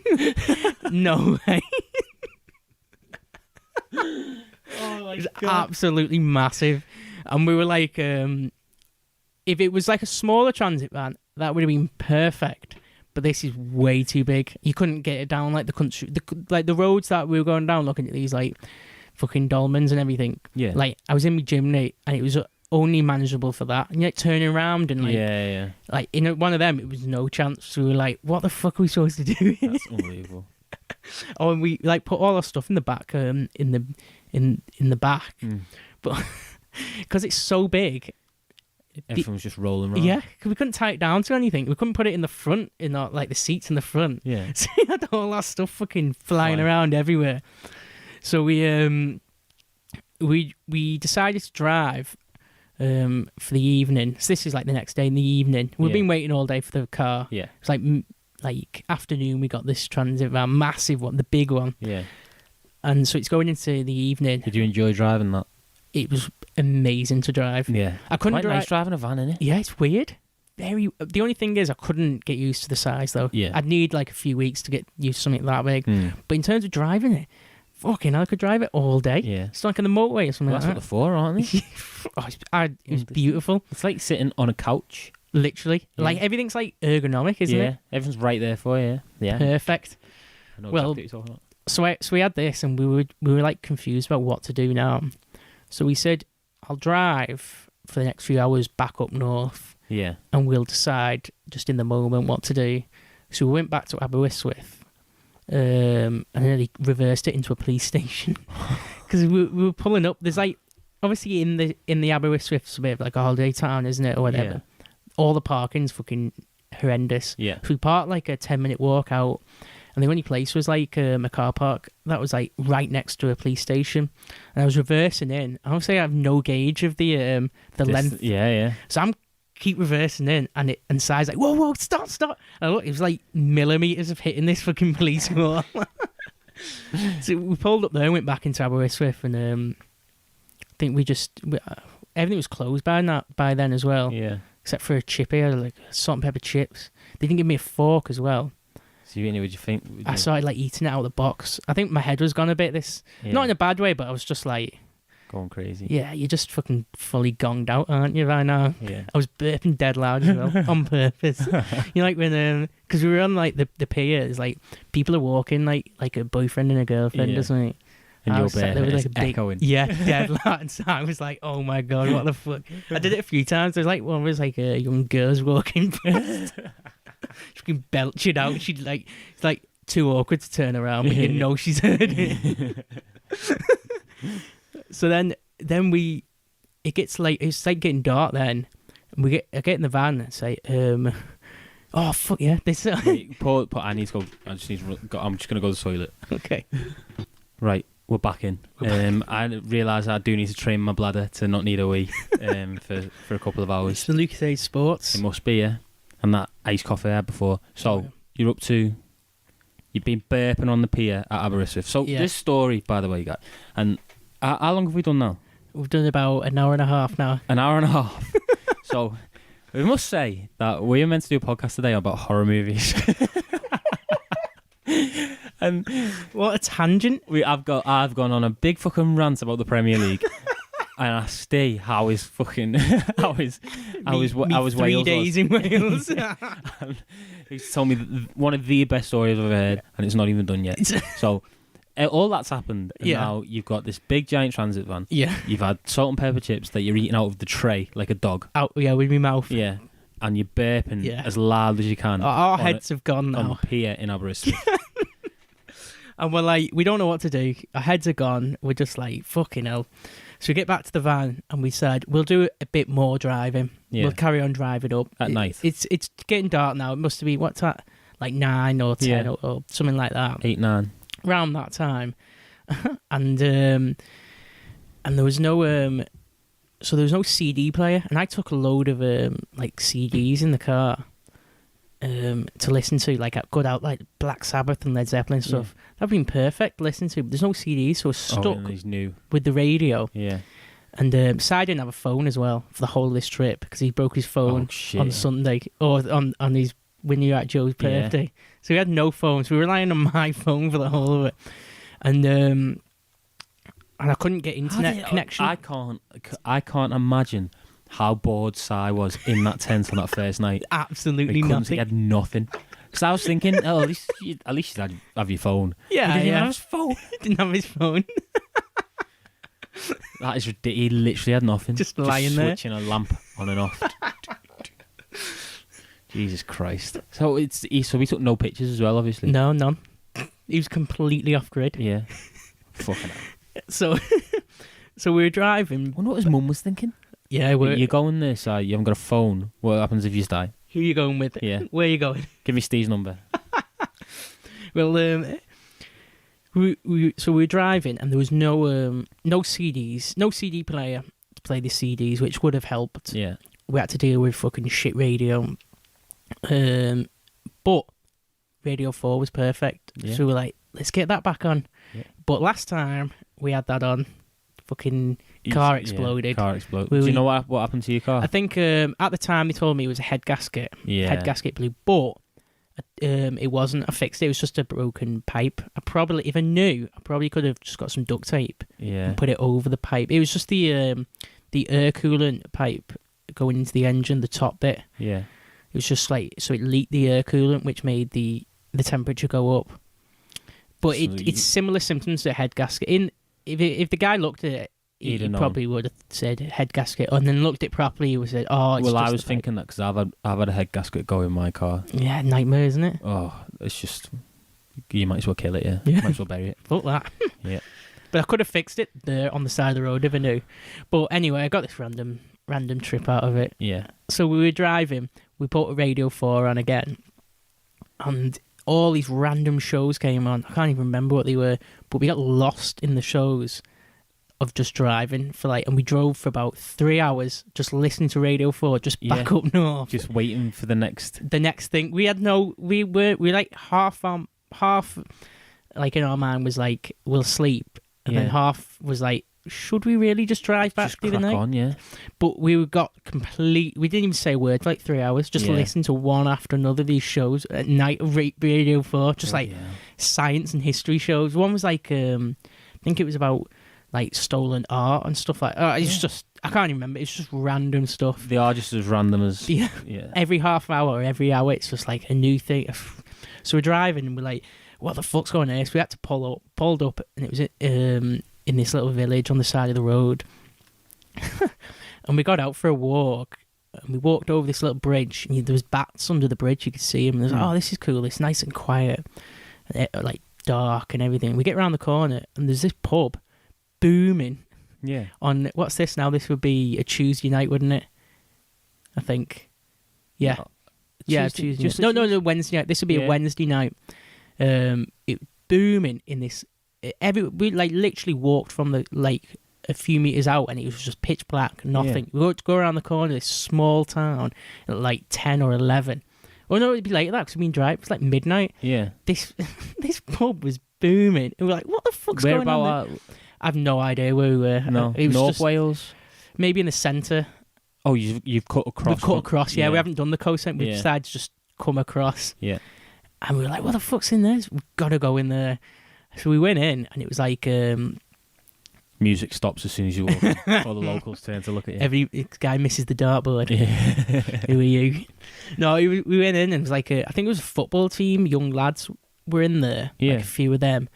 no way. Oh my It was God. absolutely massive. And we were like, if it was like a smaller transit van, that would have been perfect. But this is way too big. You couldn't get it down like the country, like the roads that we were going down, looking at these like fucking dolmens and everything. Yeah. Like I was in my gymney and it was only manageable for that. And like turning around and like like in one of them, it was no chance. So we were like, what the fuck are we supposed to do here? That's unbelievable. Oh, and we like put all our stuff in the back, in the back, but because it's so big. Everything was just rolling around. Yeah, cause we couldn't tie it down to anything. We couldn't put it in the front, like the seats in the front. Yeah. So we had all our stuff fucking flying around everywhere. So we decided to drive for the evening. So this is like the next day in the evening. We've been waiting all day for the car. Yeah. It's like afternoon. We got this transit van, massive one, the big one. Yeah. And so it's going into the evening. Did you enjoy driving that? It was amazing to drive. Yeah. I couldn't Quite nice driving a van, innit? Yeah, it's weird. The only thing is I couldn't get used to the size though. Yeah. I'd need like a few weeks to get used to something that big. But in terms of driving it, fucking hell, I could drive it all day. Yeah. It's like on the motorway or something Well, that's like what they're for, aren't they? it was beautiful. It's like sitting on a couch. Literally. Yeah. Like everything's like ergonomic, isn't it? Everything's right there for you. Yeah. Perfect. I know Well, exactly what you're talking about. So we had this and we were like confused about what to do now. So we said, I'll drive for the next few hours back up north. Yeah. And we'll decide just in the moment what to do. So we went back to Aberystwyth, and then they reversed it into a police station because we were pulling up. There's like obviously in the Aberystwyth, it's a bit of like a holiday town, isn't it, or whatever. Yeah. All the parking's fucking horrendous. Yeah. So we parked like a 10-minute walk out, and the only place was like a car park that was like right next to a police station. And I was reversing in. Obviously, I have no gauge of the length. Yeah. So I'm keep reversing in, and Si's like, whoa, stop. And I look, it was like millimeters of hitting this fucking police wall. So we pulled up there and went back into Aberystwyth, and I think everything was closed by then as well. Yeah. Except for a chippy, I had like salt and pepper chips. They didn't give me a fork as well. So what do you think? I started like eating it out of the box. I think my head was gone a bit. Not in a bad way, but I was just like going crazy. Yeah, you're just fucking fully gonged out, aren't you, right now? Yeah. I was burping dead loud as well, on purpose. You know, like when because we were on like the pier, it's like people are walking like a boyfriend and a girlfriend or something. And I your was sat there bear with is like a big, echoing. yeah, dead light. And so I was like, oh my god, what the fuck? I did it a few times. There's like one was like a young girl's walking past. She can belch it out. She'd like, it's like too awkward to turn around, but you know she's heard it. So then it gets like, it's like getting dark then. And I get in the van and say, oh fuck yeah, this. Wait, Paul, I need to go. I just need to go. I'm just gonna go to the toilet. Okay. Right, we're back in. I realise I do need to train my bladder to not need a wee for a couple of hours. It's the Lucas Age Sports. It must be, yeah. And that iced coffee I had before. So you're up to. You've been burping on the pier at Aberystwyth. So this story, by the way, guys. And how long have we done now? We've done about an hour and a half now. An hour and a half. So we must say that we were meant to do a podcast today about horror movies. And what a tangent! I've gone on a big fucking rant about the Premier League, and I stay how is fucking how is 3 days in Wales. He's told me one of the best stories I've ever heard, and it's not even done yet. So all that's happened, and now you've got this big giant transit van. Yeah, you've had salt and pepper chips that you're eating out of the tray like a dog. Out, yeah, with my mouth. Yeah. And you're burping as loud as you can. Our heads have gone now. On the pier in Aberystwyth. And we're like, we don't know what to do. Our heads are gone. We're just like, fucking hell. So we get back to the van and we said, we'll do a bit more driving. Yeah. We'll carry on driving up. At night. It's getting dark now. It must be, what's that? Like 9 or 10 or something like that. 8, 9. Around that time. And there was no... So there was no CD player, and I took a load of like CDs in the car to listen to, like good out like Black Sabbath and Led Zeppelin stuff. That'd been perfect to listen to. But there's no CDs, so I was stuck with the radio. Yeah. And Si didn't have a phone as well for the whole of this trip because he broke his phone on Sunday or on his when you were at Joe's birthday. So he had no phone. So we were relying on my phone for the whole of it, and I couldn't get internet connection. I can't imagine how bored Si was in that tent on that first night. Absolutely nothing. He had nothing. Because I was thinking, at least you'd have your phone. Yeah, he didn't have his phone. He didn't have his phone. That is ridiculous. He literally had nothing. Just lying there. Switching a lamp on and off. Jesus Christ. So we took no pictures as well, obviously. No, none. He was completely off grid. Yeah. Fucking hell. So we were driving. I wonder what his mum was thinking. Yeah, you're going there, so you haven't got a phone. What happens if you die? Who are you going with? Yeah. Where are you going? Give me Steve's number. Well, we were driving, and there was no CDs, no CD player to play the CDs, which would have helped. Yeah. We had to deal with fucking shit radio. But Radio 4 was perfect. Yeah. So we were like, let's get that back on. Yeah. But last time we had that on, fucking car exploded. Car exploded. Do you know what happened to your car? I think at the time they told me it was a head gasket. Yeah. Head gasket blew, but it wasn't. I fixed it. It was just a broken pipe. If I knew, I probably could have just got some duct tape and put it over the pipe. It was just the air coolant pipe going into the engine, the top bit. Yeah. It was just like, so it leaked the air coolant, which made the temperature go up. But it's similar symptoms to a head gasket. If the guy looked at it, he probably would have said head gasket, and then looked at it properly. He would have said, "Oh, it's." Well, I was thinking that because I've had a head gasket go in my car. Yeah, nightmare, isn't it? Oh, it's just you might as well kill it. Yeah, might as well bury it. Fuck that. Yeah, but I could have fixed it there on the side of the road if I knew. But anyway, I got this random trip out of it. Yeah. So we were driving. We put a Radio 4 on again, and all these random shows came on. I can't even remember what they were, but we got lost in the shows of just driving and we drove for about 3 hours just listening to Radio 4, just back up north, just waiting for the next thing. We were like half like in our mind was like, we'll sleep, and then half was like, should we really just drive back through the night? On, yeah. But we didn't even say a word for like 3 hours, just listen to one after another of these shows at night of Radio 4, just science and history shows. One was like, I think it was about like stolen art and stuff like that. It's just, I can't even remember. It's just random stuff. They are just as random as... Yeah. Every half hour or every hour, it's just like a new thing. So we're driving and we're like, what the fuck's going on here? So we had to pulled up, and it was in this little village on the side of the road. And we got out for a walk, and we walked over this little bridge, and there was bats under the bridge. You could see them. And there's oh, this is cool. It's nice and quiet, and like dark and everything. We get around the corner, and there's this pub booming. Yeah. On what's this now? This would be a Tuesday night, wouldn't it? I think. Yeah. Yeah, Tuesday. No, Wednesday night. This would be a Wednesday night. It booming in this. We like literally walked from the lake a few meters out, and it was just pitch black, nothing. We got to go around the corner of this small town at like 10 or 11. Oh no, it'd be later that because we drive. It's like midnight. Yeah. This pub was booming. And we're like, what the fuck's going on there? I have no idea where we were. No, it was North just, Wales. Maybe in the centre. Oh, you've cut across. We've cut across. Yeah, we haven't done the coast. We decided to just come across. Yeah. And we were like, what the fuck's in there? We've got to go in there. So we went in, and it was like... music stops as soon as you walk in. All the locals turn to look at you. Every guy misses the dartboard. Yeah. Who are you? No, we went in, and it was like I think it was a football team. Young lads were in there. Yeah. Like a few of them.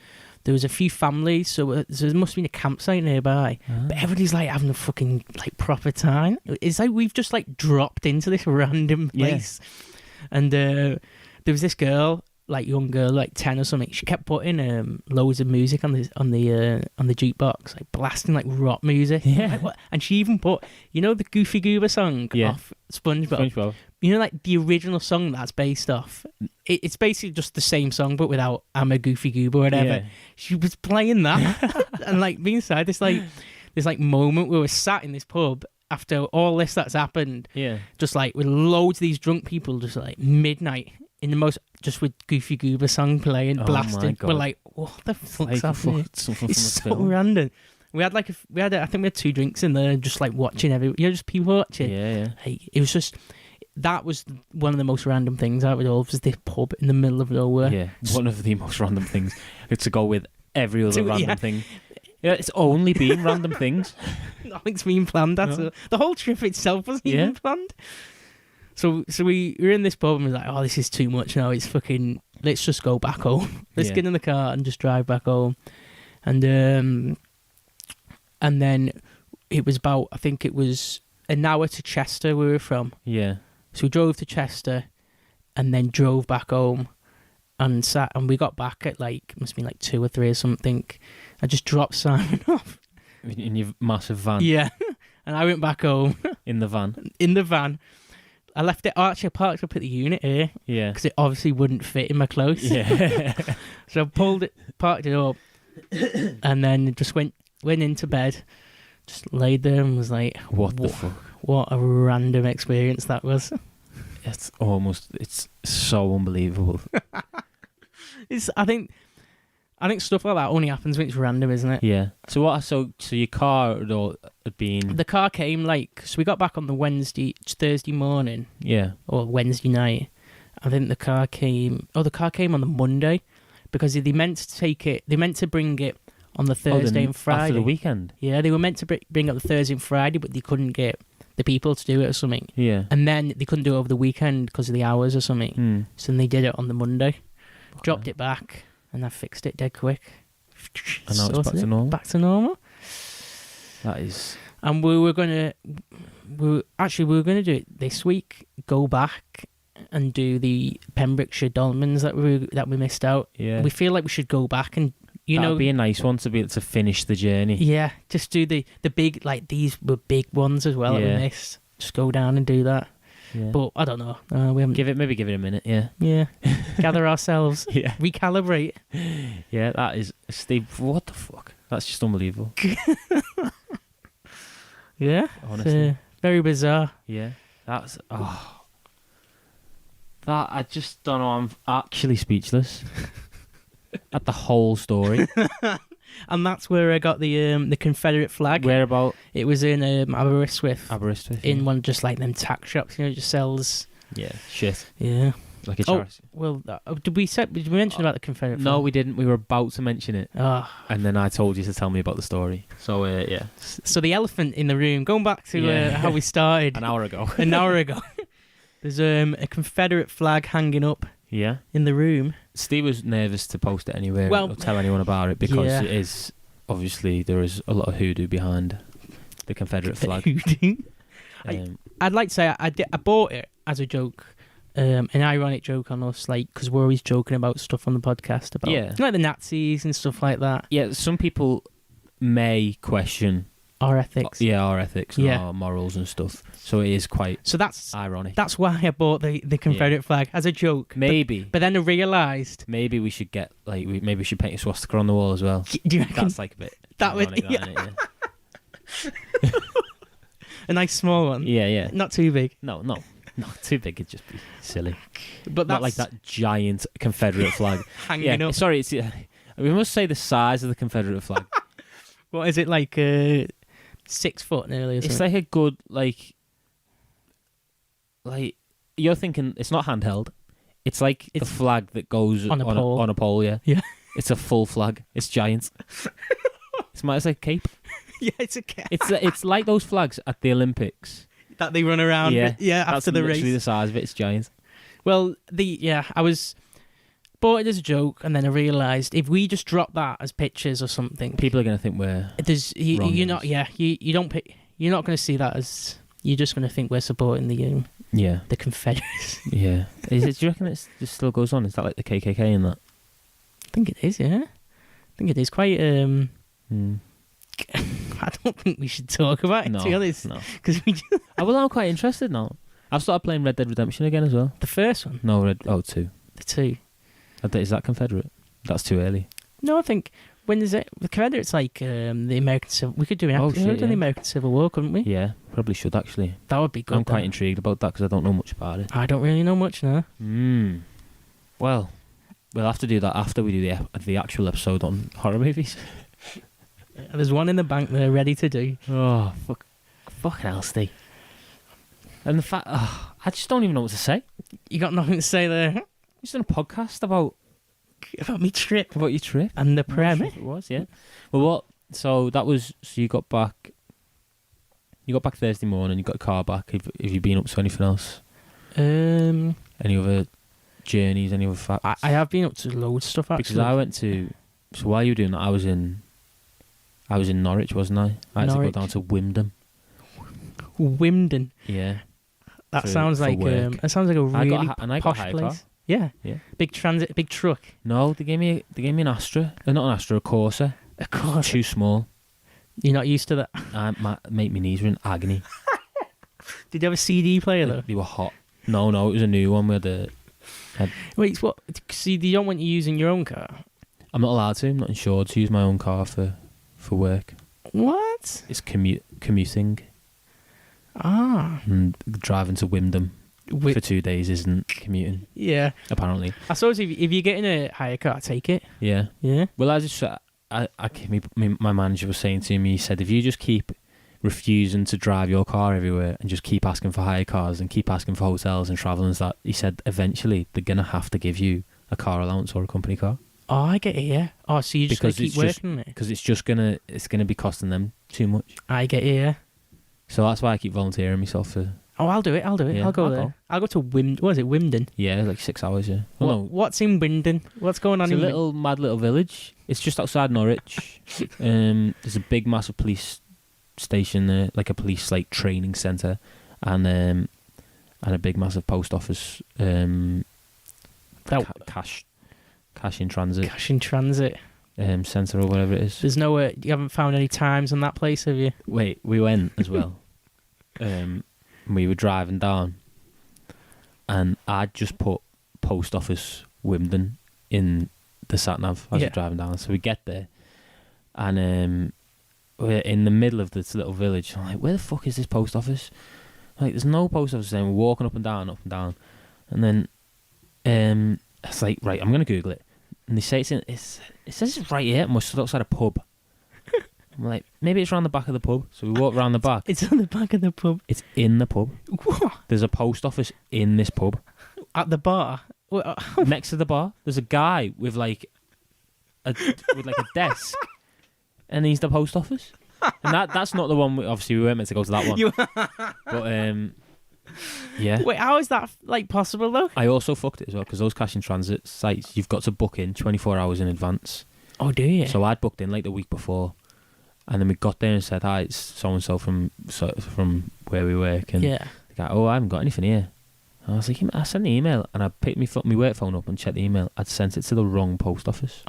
There was a few families, so there must have been a campsite nearby. But everybody's like having a fucking like proper time. It's like we've just like dropped into this random place. Yeah. And there was this girl, like young girl, like 10 or something. She kept putting loads of music on the jukebox, like blasting like rock music. Yeah. Like, what? And she even put, you know, the Goofy Goober song off SpongeBob. You know, like the original song that's based off. It's basically just the same song, but without "I'm a Goofy Goober" or whatever. Yeah. She was playing that, and like being inside this moment where we're sat in this pub after all this that's happened. Yeah. Just like with loads of these drunk people, just like midnight in the most, just with Goofy Goober song playing, blasting. We're like, what the fuck's happening? It's so random. We had I think we had 2 drinks in there, just like watching just people watching. Yeah. Like, it was just. That was one of the most random things out of it all, was this pub in the middle of nowhere. Yeah, one of the most random things. It's to go with every other random thing. Yeah, it's only been random things. Nothing's been planned. The whole trip itself wasn't even planned. So we were in this pub and we were like, oh, this is too much now. It's fucking, let's just go back home. Let's get in the car and just drive back home. And then it was about, I think it was an hour to Chester where we were from. Yeah. So we drove to Chester and then drove back home and sat, and we got back at like, must have been like 2 or 3 or something. I just dropped Simon off. In your massive van? Yeah. And I went back home. In the van? In the van. I left it, actually I parked up at the unit here. Yeah. Because it obviously wouldn't fit in my clothes. Yeah. So I parked it up, and then just went into bed. Just laid there and was like, what the fuck? What a random experience that was. It's so unbelievable. I think stuff like that only happens when it's random, isn't it? Yeah. So your car had been... The car came so we got back on the Thursday morning. Yeah. Or Wednesday night. I think the car came on the Monday, because they meant to bring it on the Thursday and Friday. After the weekend? Yeah, they were meant to bring up the Thursday and Friday, but they couldn't get the people to do it or something. Yeah. And then they couldn't do it over the weekend because of the hours or something. So then they did it on the Monday. Okay. Dropped it back, and I fixed it dead quick. And now it's back to normal? Back to normal. That is... And we were going to do it this week, go back and do the Pembrokeshire Dolmens that we missed out. Yeah. We feel like we should go back and, that'd be a nice one to be able to finish the journey. Yeah, just do the big, like these were big ones as well that we missed. Just go down and do that. Yeah. But I don't know. We haven't. Maybe give it a minute. Yeah. Yeah. Gather ourselves. Yeah. Recalibrate. Yeah, that is Steve. What the fuck? That's just unbelievable. Yeah. Honestly, very bizarre. Yeah. That I just don't know. I'm actually speechless at the whole story. And that's where I got the Confederate flag. Where about? It was in Aberystwyth. In one just like them tack shops, just sells. Yeah, shit. Yeah. Like a charity. Well, did we mention about the Confederate flag? No, we didn't. We were about to mention it. And then I told you to tell me about the story. So, yeah. So the elephant in the room, going back to how we started. An hour ago. There's a Confederate flag hanging up Yeah. in the room. Steve was nervous to post it anywhere Well, or tell anyone about it because yeah. it is obviously there is a lot of hoodoo behind the Confederate flag. Hoodoo. Um, I'd like to say I bought it as a joke, an ironic joke on us, like because we're always joking about stuff on the podcast about like the Nazis and stuff like that. Yeah, some people may question Our ethics. our ethics and our morals and stuff. So it is quite that's ironic. That's why I bought the Confederate flag as a joke. Maybe. But then I realised Maybe we should get maybe we should paint a swastika on the wall as well. Do you reckon? That's like a bit ironic, isn't it? a nice small one. Yeah. Not too big. No, too big. It'd just be silly. But not like that giant Confederate flag hanging up. Sorry, it's we must say the size of the Confederate flag. What is it like? 6 foot nearly. Or something? It's like a good like you're thinking it's not handheld. It's like the flag that goes on a pole. Yeah. It's a full flag. It's giant. It's like a cape. Yeah, it's a cape. It's like those flags at the Olympics that they run around. After the race. That's literally the size of it. It's giant. Well, I was bought it as a joke, and then I realised if we just drop that as pictures or something, people are going to think we're you're not. Yeah, you don't pick. You're not going to see that as. You're just going to think we're supporting the Confederates. Yeah. Do you reckon this still goes on? Is that like the KKK and that? I think it is. Yeah. I think it is quite. I don't think we should talk about it. To be honest, no. Because we. I'm quite interested now. I've started playing Red Dead Redemption again as well. The first one. No, 2. The 2. Is that Confederate? That's too early. No, I think when is it? The Confederate's like the American Civil. We could do an episode on the American Civil War, couldn't we? Yeah, probably should actually. That would be good. I'm quite intrigued about that because I don't know much about it. I don't really know much now. Well, we'll have to do that after we do the actual episode on horror movies. There's one in the bank there ready to do. Oh, fucking hell, Steve. And the fact, I just don't even know what to say. You got nothing to say there? Just done a podcast about me trip. About your trip. And the premise. It was, yeah. Well, what? So you got back. You got back Thursday morning. You got a car back. Have you been up to anything else? Any other journeys? Any other facts? I have been up to loads of stuff actually. Because I went to. So while you were doing that, I was in Norwich, wasn't I? I had to go down to Wimden. Wimden. Yeah. That sounds like a really posh place. Car. Yeah. Big truck. No, they gave me an Astra. Not an Astra, a Corsa. A Corsa. Too small. You're not used to that. My knees were in agony. Did you have a CD player though? They were hot. No, it was a new one with the. Wait, what? See, they don't want you using your own car. I'm not allowed to. I'm not insured to use my own car for work. What? It's commuting. And driving to Wimden for 2 days isn't commuting. Yeah. Apparently. I suppose if you're getting a hire car, take it. Yeah. Yeah. Well, my manager was saying to me, he said, if you just keep refusing to drive your car everywhere and just keep asking for hire cars and keep asking for hotels and travel and that, he said, eventually they're going to have to give you a car allowance or a company car. Oh, I get it, yeah. Oh, so you just got to keep working on it? Because it's going to be costing them too much. I get it, yeah. So that's why I keep volunteering myself for... Oh, I'll do it. Yeah, I'll go there. I'll go to Wimden. What is it, Wimden? Yeah, like 6 hours, yeah. What's in Wimden? What's going on in Wimden? Mad little village. It's just outside Norwich. There's a big, massive police station there, like a police training centre, and a big, massive post office. Cash in transit. Cash in transit. Centre or whatever it is. There's nowhere. You haven't found any times on that place, have you? Wait, we went as well. We were driving down, and I'd just put post office Wimden in the sat nav as we're driving down. So we get there, and we're in the middle of this little village. I'm like, where the fuck is this post office? Like, there's no post office there. We're walking up and down, and then it's like, right, I'm gonna Google it. And they say it says it's right here, and we're stood outside a pub. I'm like, maybe it's around the back of the pub. So we walk around the back. It's on the back of the pub. It's in the pub. What? There's a post office in this pub. At the bar? Next to the bar, there's a guy with a desk, and he's the post office. And that's not the one. Obviously, we weren't meant to go to that one. Yeah. Wait, how is that like possible though? I also fucked it as well because those cash in transit sites, you've got to book in 24 hours in advance. Oh, do you? So I'd booked in like the week before, and then we got there and said, "Hi, it's so and so from where we work." And yeah. the guy, "Oh, I haven't got anything here." And I was like, "I sent an email," and I picked my work phone up and checked the email. I'd sent it to the wrong post office.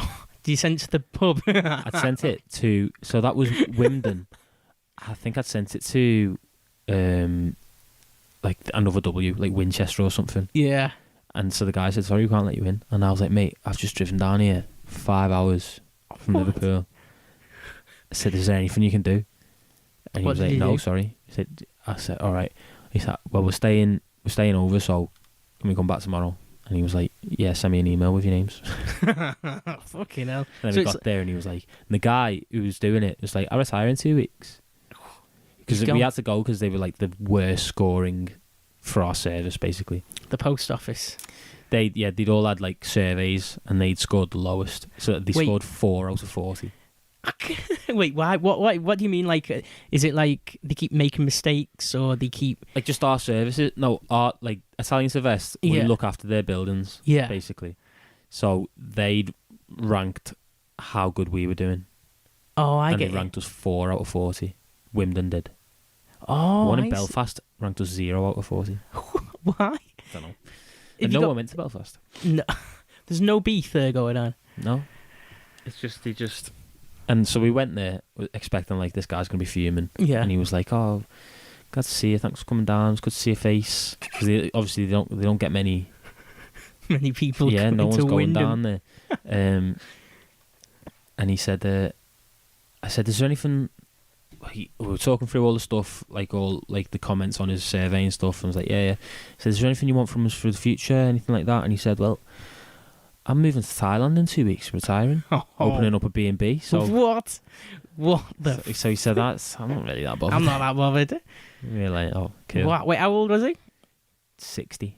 Do you send it to the pub? I'd sent it to, so that was Wimden. I think I'd sent it to, like another W, like Winchester or something. Yeah. And so the guy said, "Sorry, we can't let you in." And I was like, "Mate, I've just driven down here 5 hours from Liverpool." I said, "Is there anything you can do?" And he What was did like, he "No, do? sorry." I said, "All right." He said, "Well, we're staying over, so can we come back tomorrow?" And he was like, "Yeah, send me an email with your names." Fucking hell. And then So we it's- got there and he was like, and the guy who was doing it was like, "I retire in 2 weeks." Because He's we gone. had to go because they were like the worst scoring for our service, basically. The post office. They'd all had like surveys and they'd scored the lowest. So they Wait. scored 4 out of 40. Wait, why? What do you mean? Like, is it like they keep making mistakes, or they keep? Like just our services. No, our like Italian Sylvester, we Yeah. look after their buildings, Yeah. basically. So they'd ranked how good we were doing. Oh, I and get they it. ranked us 4 out of 40. Wimden did. Oh, One in I see. Belfast ranked us 0 out of 40. Why? I don't know. Have And you no got- one went to Belfast. No, there's no beef there going on. No. It's just, they just... And so we went there expecting, like, this guy's going to be fuming. Yeah. And he was like, "Oh, glad to see you. Thanks for coming down. It's good to see your face." Because obviously they don't get many... Many people. Yeah, no coming one's to going Wyndham. down there. And he said, I said, "Is there anything..." We were talking through all the stuff, like all like the comments on his survey and stuff. And I was like, yeah. He said, "Is there anything you want from us for the future? Anything like that?" And he said, "Well, I'm moving to Thailand in 2 weeks, retiring, opening up a B&B. So, What? What the? so he said, I'm not really that bothered." I'm not that bothered. We were like, "Oh, cool." What? Wait, how old was he? 60.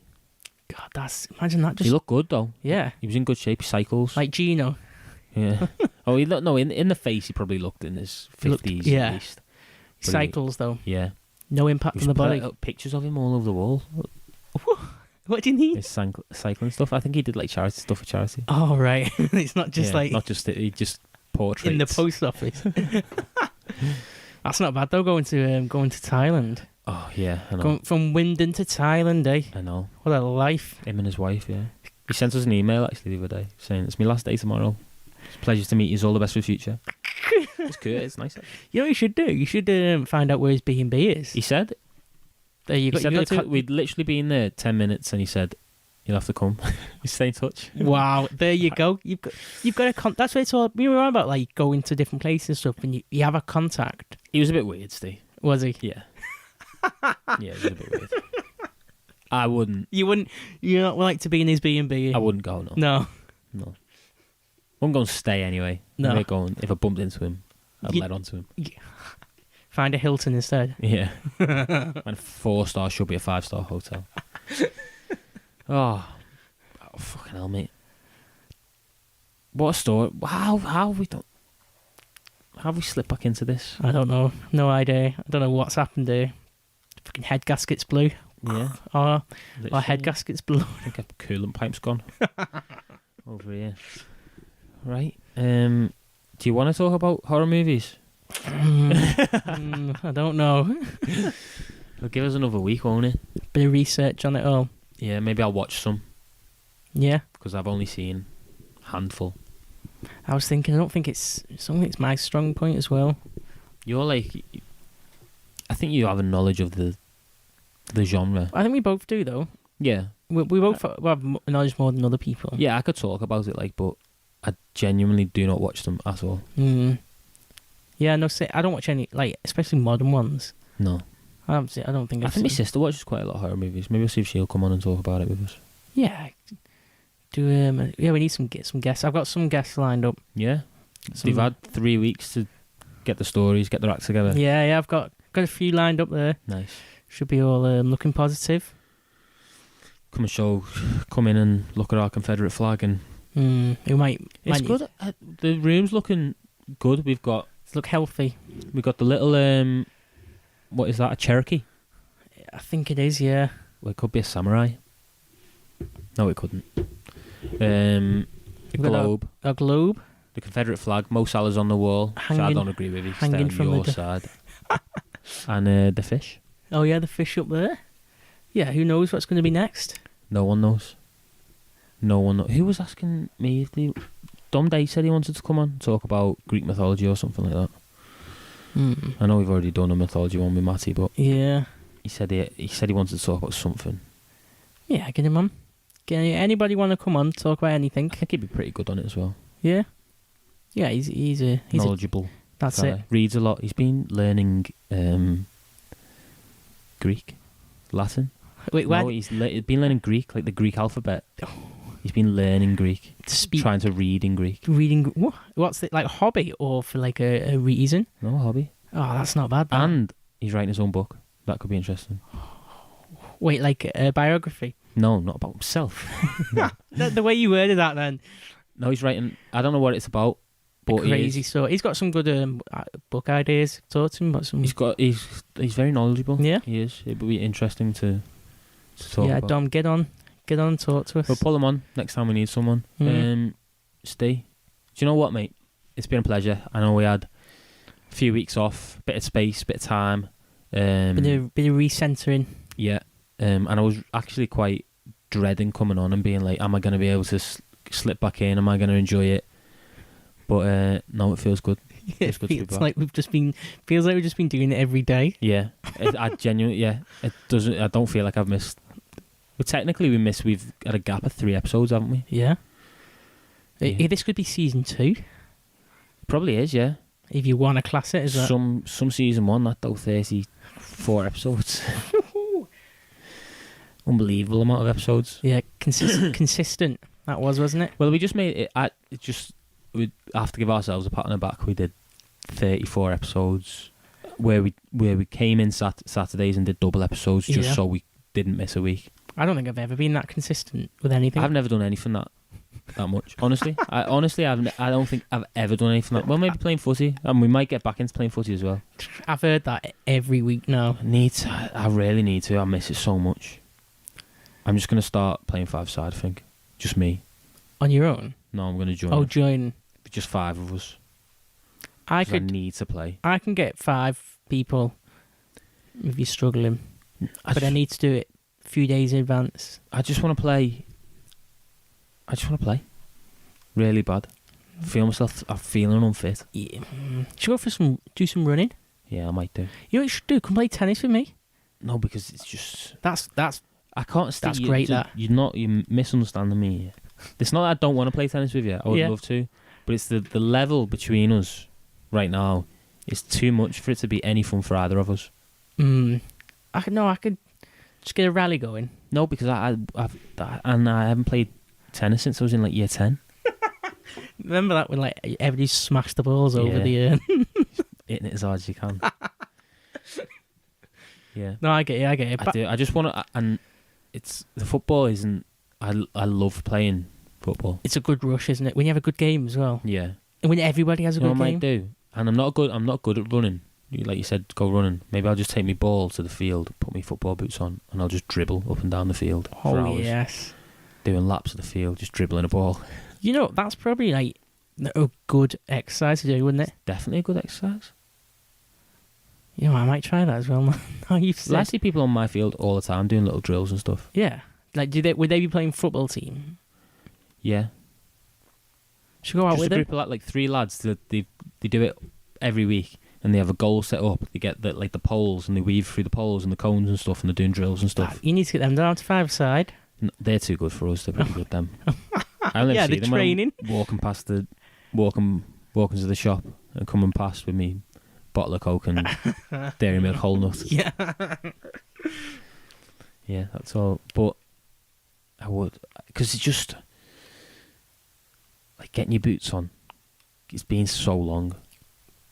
God, imagine that. Just He looked good though. yeah, He was in good shape. He cycles. like Gino. Yeah. Oh, he looked, no, in the face, he probably looked in his 50s yeah. at least. But Cycles though. Yeah. No impact on the body. Pictures of him all over the wall. What do you need? His cycling stuff. I think he did like charity stuff for charity. Oh right, it's not just Yeah, like not just he just portraits in the post office. That's not bad though. Going to Thailand. Oh yeah, I know. Going from Wyndham to Thailand, eh? I know. What a life. Him and his wife. Yeah. He sent us an email actually the other day saying, "It's my last day tomorrow. It's a pleasure to meet you. All the best for the future." It's good. It's nice. You know what you should do? You should find out where his B&B is. He said. There you He go. said you that got too. We'd literally been there 10 minutes, and he said, "You'll have to come." Stay in touch. Wow, there you go. You've got a that's what it's all. We were on about like going to different places and stuff, and you have a contact. He was a bit weird, Steve. Was he? Yeah. Yeah, it was a bit weird. I wouldn't. You wouldn't. You not like to be in his B&B. I wouldn't go. No. No. No. I wouldn't go and stay anyway. No. I'd go and, if I bumped into him, I'd You- let onto him. Find a Hilton instead. Yeah. And 4-star should be a 5-star hotel. Oh, fucking hell, mate. What a story. How have we done? How have we slipped back into this? I don't know. No idea. I don't know what's happened here. Fucking head gasket's blue. Yeah. Our literally. head gasket's blue. I think our coolant pipe's gone. Over here. Right. Do you want to talk about horror movies? I don't know. It'll give us another week, won't it? Bit of research on it all. Yeah, maybe I'll watch some, Yeah. because I've only seen a handful. I was thinking. I don't think it's my strong point as well. You're like, I think you have a knowledge of the genre. I think we both do though. Yeah. We both have knowledge more than other people. Yeah, I could talk about it, like, but I genuinely do not watch them at all. Mm. Yeah, no. I don't watch any, like, especially modern ones. No. I don't think. I I've think my seen- sister watches quite a lot of horror movies. Maybe I'll see if she'll come on and talk about it with us. Yeah. Do yeah, we need some guests. I've got some guests lined up. Yeah. Some- They've had 3 weeks to get the stories, get their act together. Yeah, I've got a few lined up there. Nice. Should be all looking positive. Come in and look at our Confederate flag, and We might. it's might good. The room's looking good. We've got look healthy. the little what is that? A Cherokee? I think it is, yeah. Well, it could be a samurai. No, it couldn't. The We've got globe. A globe. The Confederate flag. Mo Salah's on the wall. Which I don't agree with you. Stay hanging on from your the side. And the fish. Oh, yeah, the fish up there. Yeah, who knows what's going to be next? No one knows. No one knows. Who was asking me if they... Dom Day said he wanted to come on and talk about Greek mythology or something like that. I know we've already done a mythology one with Matty, but yeah, he said he wanted to talk about something. Yeah, get him on. Anybody want to come on, talk about anything? I think he'd be pretty good on it as well. Yeah. Yeah, he's knowledgeable. That's fella. it. Reads a lot. He's been learning Greek, Latin. Wait, no, he's been learning Greek, like the Greek alphabet. He's been learning Greek, trying to read in Greek. Reading what? What's it like? A hobby or for like a reason? No, a hobby. Oh, that's not bad. And he's writing his own book. That could be interesting. Wait, like a biography? No, not about himself. The way you worded that, then. No, he's writing. I don't know what it's about. But crazy story. He's got some good book ideas. Talk to him about some. He's very knowledgeable. Yeah, he is. It would be interesting to talk about. Yeah, Dom, get on and talk to us. We'll pull him on next time we need someone. Steve, do you know what, mate? It's been a pleasure. I know we had a few weeks off, bit of space, bit of time, bit of recentering. Yeah, and I was actually quite dreading coming on and being like, am I going to be able to slip back in? Am I going to enjoy it? But no, it feels good. It's good to be back. Like feels like we've just been doing it every day. Yeah, I genuinely, yeah, it doesn't. I don't feel like I've missed. But technically, we've had a gap of 3 episodes, haven't we? Yeah. This could be season 2. Probably is, yeah. If you want to class it as that. Some season 1, that though, 34 episodes. Unbelievable amount of episodes. Yeah, consistent. That wasn't it? Well, we just made it. We have to give ourselves a pat on the back. We did 34 episodes where we came in Saturdays and did double episodes just so we didn't miss a week. I don't think I've ever been that consistent with anything. I've never done anything that much. Honestly, I don't think I've ever done anything that. Well, maybe playing footy, and we might get back into playing footy as well. I've heard that every week now. I really need to. I miss it so much. I'm just gonna start playing 5-side. I think just me. On your own? No, I'm gonna join. Oh, join. Just 5 of us. I need to play. I can get 5 people if you're struggling, but I need to do it a few days in advance. I just want to play. Really bad. I'm feeling unfit. Yeah. Should we do some running? Yeah, I might do. You know what you should do? Come play tennis with me. No, because it's just that's. I can't. That's great. You're misunderstanding me. It's not that I don't want to play tennis with you. I would love to, but it's the level between us right now is too much for it to be any fun for either of us. I could just get a rally going. No, because I haven't played tennis since I was in like year 10. Remember that when like everybody smashed the balls over the hitting it as hard as you can. Yeah. No, I get it. I do. I just want to, and it's the football isn't. I love playing football. It's a good rush, isn't it? When you have a good game as well. Yeah. And when everybody has a good game. I might do, and I'm not good at running. Like you said, go running. Maybe I'll just take my ball to the field, put my football boots on, and I'll just dribble up and down the field for hours. Yes. Doing laps of the field, just dribbling a ball. You know, that's probably like a good exercise to do, wouldn't it? Definitely a good exercise. You know, I might try that as well. I see people on my field all the time doing little drills and stuff. Yeah. Like, would they be playing football team? Yeah. Should go out with a group of like 3 lads. They do it every week, and they have a goal set up. They get the poles, and they weave through the poles and the cones and stuff, and they're doing drills and stuff. You need to get them down to 5-side. No, they're too good for us. They're pretty good. Them. I only see them training. When I'm walking past walking to the shop and coming past with me bottle of Coke and dairy milk whole nut. Yeah. Yeah, that's all. But I would, because it's just like getting your boots on. It's been so long.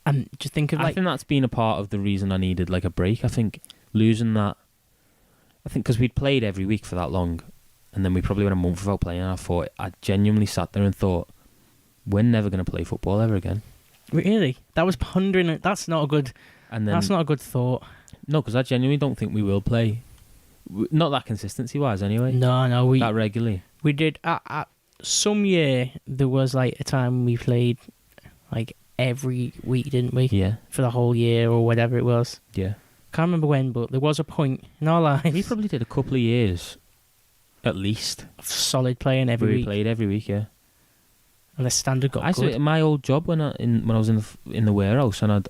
And just think of I think that's been a part of the reason I needed like a break. I think losing that. I think because we'd played every week for that long, and then we probably went a month without playing. And I genuinely sat there and thought, we're never going to play football ever again. Really? That was pondering. That's not a good. And then, that's not a good thought. No, because I genuinely don't think we will play Not that consistency wise, anyway. No, we That regularly. we did. At some year there was like a time we played like every week, didn't we? Yeah. For the whole year or whatever it was. Yeah. Can't remember when, but there was a point in our lives. We probably did a couple of years, at least. Of solid playing every We week, played every week, yeah. and the standard got I good. saw my old job when I was in the warehouse, and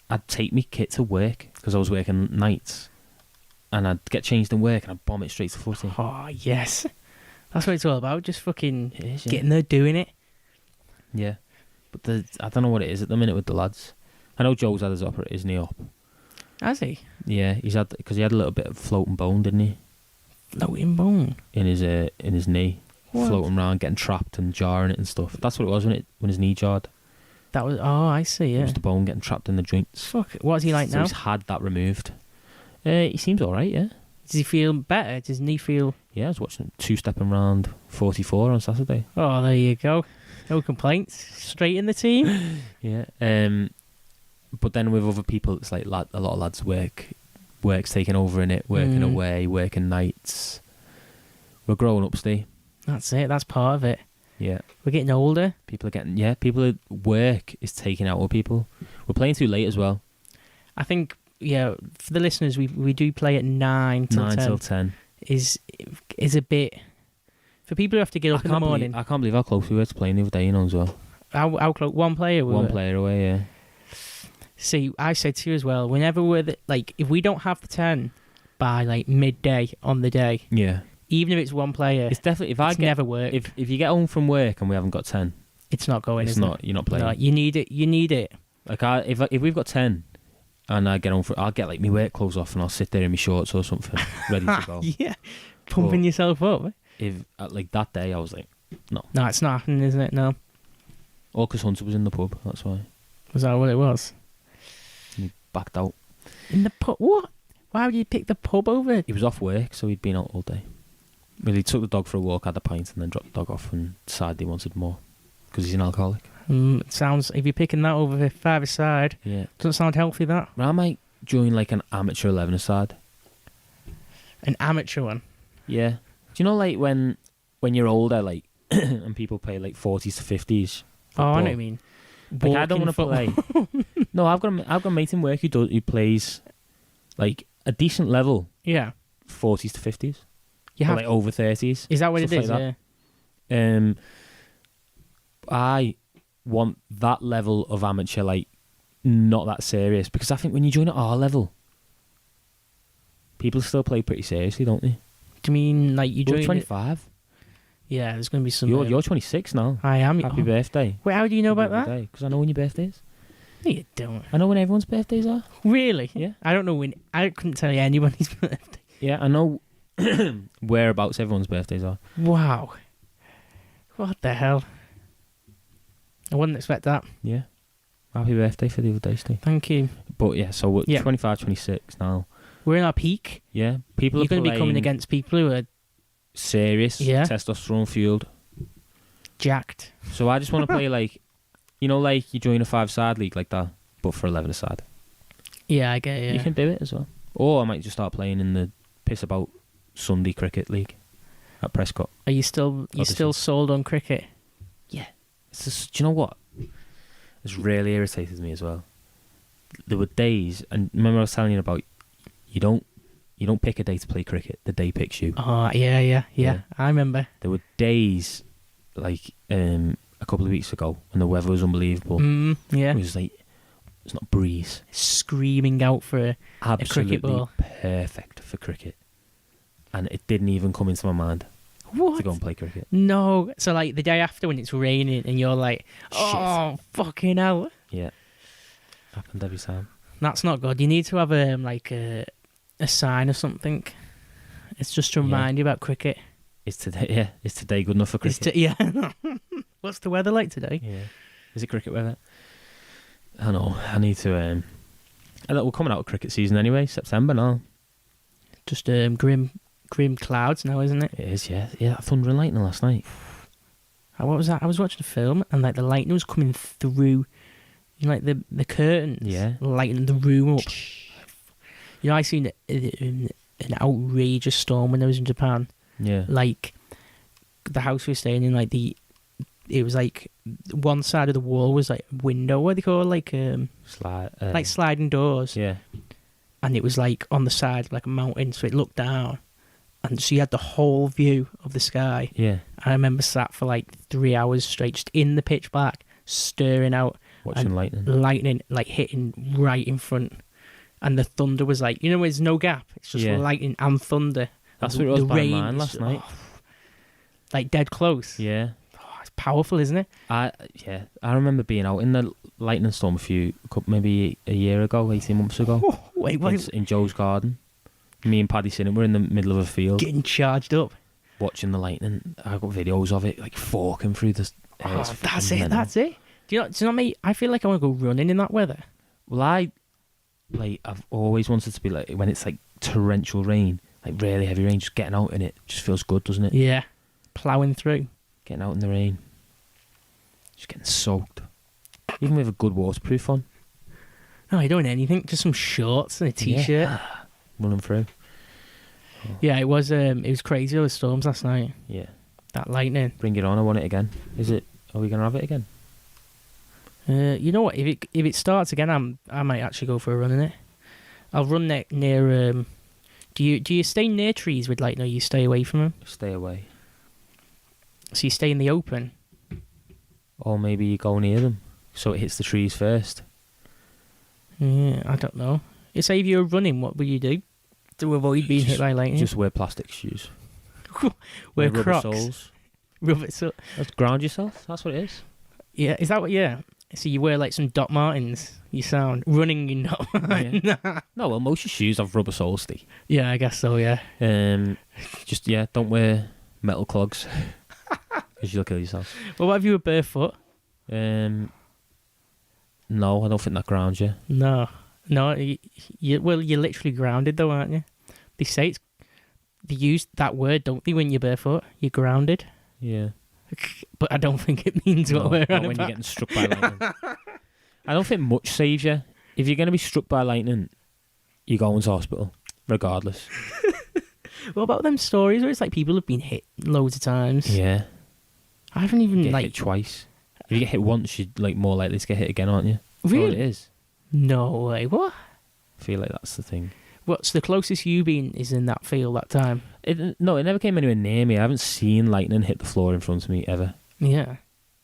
I'd take me kit to work because I was working nights, and I'd get changed in work and I'd bomb it straight to footy. Oh yes, that's what it's all about. Just fucking It is, yeah. getting there, doing it. Yeah, but I don't know what it is at the minute with the lads. I know Joe's had his isn't he, up? Has he? Yeah, because he had a little bit of floating bone, didn't he, Floating bone. in his knee, What? floating around, getting trapped and jarring it and stuff. That's what it was when his knee jarred. That was. Oh, I see. It Yeah. was the bone getting trapped in the joints. Fuck. What's he like So now? he's had that removed. He seems all right, yeah. Does he feel better? Does his knee feel? Yeah, I was watching two-stepping round 44 on Saturday. Oh, there you go. No complaints. Straight in the team. Yeah. But then with other people, it's like a lot of lads work's taking over in it, working away, working nights. We're growing up, Steve. That's it. That's part of it. Yeah. We're getting older. Work is taking out of people. We're playing too late as well. I think. Yeah, for the listeners, we do play at 9 till 10. 9 till 10. Is a bit for people who have to get up in the morning. I can't believe how close we were to playing the other day, as well. How close? One player. One player away, yeah. See, I said to you as well. Whenever if we don't have the 10 by like midday on the day, Yeah. even if it's one player, It's definitely never work. If you get home from work and we haven't got 10, it's not going. it's is not. it? You're not playing. No, you need it. You need it. Like if we've got 10 and I get home I'll get like my work clothes off and I'll sit there in my shorts or something ready to go. Yeah, pumping yourself up. If like that day I was like, no, it's not happening, isn't it? No. all because Hunter was in the pub. That's why Was that what it was? he backed out. In the pub? What? Why would you pick the pub over? He was off work, so he'd been out all day. Well, he took the dog for a walk, had a pint, and then dropped the dog off and decided he wanted more because he's an alcoholic. It sounds. If you're picking that over a five-a-side, Yeah, doesn't sound healthy. That but I might join like an amateur 11-a-side. an amateur one. Yeah. Do you know like when you're older, like and people play like 40s to 50s? Oh, I know football? what you mean. Like I don't want to Walking play. No, I've got a mate in work who plays like a decent level, Yeah, 40s to 50s. you Or, have. like over 30s. Is that what it stuff is? like Yeah. I want that level of amateur, like not that serious, because I think when you join at our level, people still play pretty seriously, don't they? Do you mean like you You're join? 25. Yeah, there's going to be some. You're 26 now. I am. Happy oh. birthday. Wait, how do you know about that? Because I know when your birthday is. No, you don't. I know when everyone's birthdays are. Really? Yeah. I don't know when. I couldn't tell you anybody's birthday. Yeah, I know whereabouts everyone's birthdays are. Wow. What the hell? I wouldn't expect that. Yeah. Happy birthday for the other day, Steve. Thank you. But yeah, so we're Yeah. 25, 26 now. We're in our peak. Yeah, people You're are going to be coming playing against people who are serious, Yeah. testosterone fueled. jacked. So I just want to play like, like you join a 5-side league like that, but for 11-a-side. Yeah, I get it. You can do it as well. Or I might just start playing in the piss about Sunday cricket league at Prescott. Are you still sold on cricket? Yeah. It's just, do you know what? It's really irritated me as well. There were days, and remember I was telling you about, you don't pick a day to play cricket. The day picks you. Oh, yeah. I remember. There were days, like a couple of weeks ago, when the weather was unbelievable. Yeah. It was like, it's not breeze. Screaming out for Absolutely cricket ball. perfect for cricket. And it didn't even come into my mind what? to go and play cricket. No. So like the day after when it's raining and you're like, oh, fucking hell. Yeah. Happened every time. That's not good. You need to have a sign or something. It's just to remind you about cricket. Is today good enough for cricket? Yeah. What's the weather like today? Yeah. Is it cricket weather? I know. I need to. We're coming out of cricket season anyway. September now. Just grim clouds now, isn't it? It is. Yeah. Yeah. That thunder and lightning last night. What was that? I was watching a film and like the lightning was coming through, like the curtains. Yeah. Lighting the room up. I seen an outrageous storm when I was in Japan. Yeah. Like, the house we were staying in, like, it was like one side of the wall was like a window, what do they call it? Like sliding doors. Yeah. And it was like on the side of like a mountain, so it looked down. And so you had the whole view of the sky. Yeah. I remember sat for like 3 hours straight, just in the pitch black, staring out. Watching lightning. Lightning, like, hitting right in front. And the thunder was like, there's no gap. It's just lightning and thunder. That's what it was by mine last night. Like, dead close. Yeah. Oh, it's powerful, isn't it? I remember being out in the lightning storm maybe a year ago, 18 months ago. Oh, wait, what? In Joe's garden. Me and Paddy Sinnott were in the middle of a field. Getting charged up. Watching the lightning. I got videos of it, like, forking through the... That's it. Do you know me? I feel like I want to go running in that weather. Well, I've always wanted to be like, when it's like torrential rain, like really heavy rain, just getting out in it just feels good, doesn't it? Yeah. Ploughing through. Getting out in the rain. Just getting soaked. Even with a good waterproof on. No, you don't want anything. Just some shorts and a t-shirt. Yeah. Running through. Yeah, it was crazy, all the storms last night. Yeah. That lightning. Bring it on, I want it again. Are we going to have it again? You know what? If it starts again, I might actually go for a run in it. I'll run near. Do you stay near trees with lightning, or you stay away from them? Stay away. So you stay in the open. Or maybe you go near them, so it hits the trees first. Yeah, I don't know. Say if you're running, what will you do to avoid being hit by lightning? Just wear plastic shoes. Wear rubber Crocs. soles. Rubber soles. Just ground yourself. That's what it is. Yeah, is that what? Yeah. So you wear like some Doc Martens. You sound running in Doc Martens. Yeah. No, well, most of your shoes have rubber soles, Steve. Yeah, I guess so. Yeah. Don't wear metal clogs because you'll kill yourself. Well, what if you were barefoot? No, I don't think that grounds you. No. You're literally grounded though, aren't you? They say they use that word, don't they, when you're barefoot? You're grounded. Yeah. But I don't think it means what we're on not when about. you're getting struck by lightning. I don't think much saves you. If you're going to be struck by lightning, you're going to hospital, regardless. What about them stories where it's like people have been hit loads of times? Yeah. I haven't even You get hit twice. If you get hit once, you're like more likely to get hit again, aren't you? Really? That's all it is. No way. What? I feel like that's the thing. What's the closest you've been is in that field that time? It never came anywhere near me. I haven't seen lightning hit the floor in front of me ever. Yeah.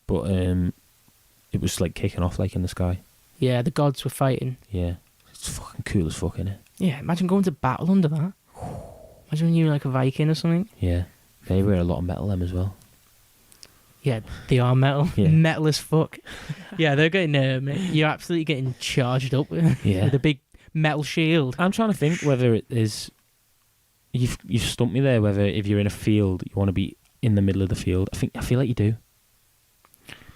But it was like kicking off like in the sky. Yeah, the gods were fighting. Yeah. It's fucking cool as fuck, innit? Yeah, imagine going to battle under that. Imagine when you were like a Viking or something. Yeah. They wear a lot of metal, them as well. Yeah, they are metal. Yeah. Metal as fuck. Yeah, they're getting... you're absolutely getting charged up with a big metal shield. I'm trying to think whether it is... You've stumped me there, whether if you're in a field, you want to be in the middle of the field. I feel like you do.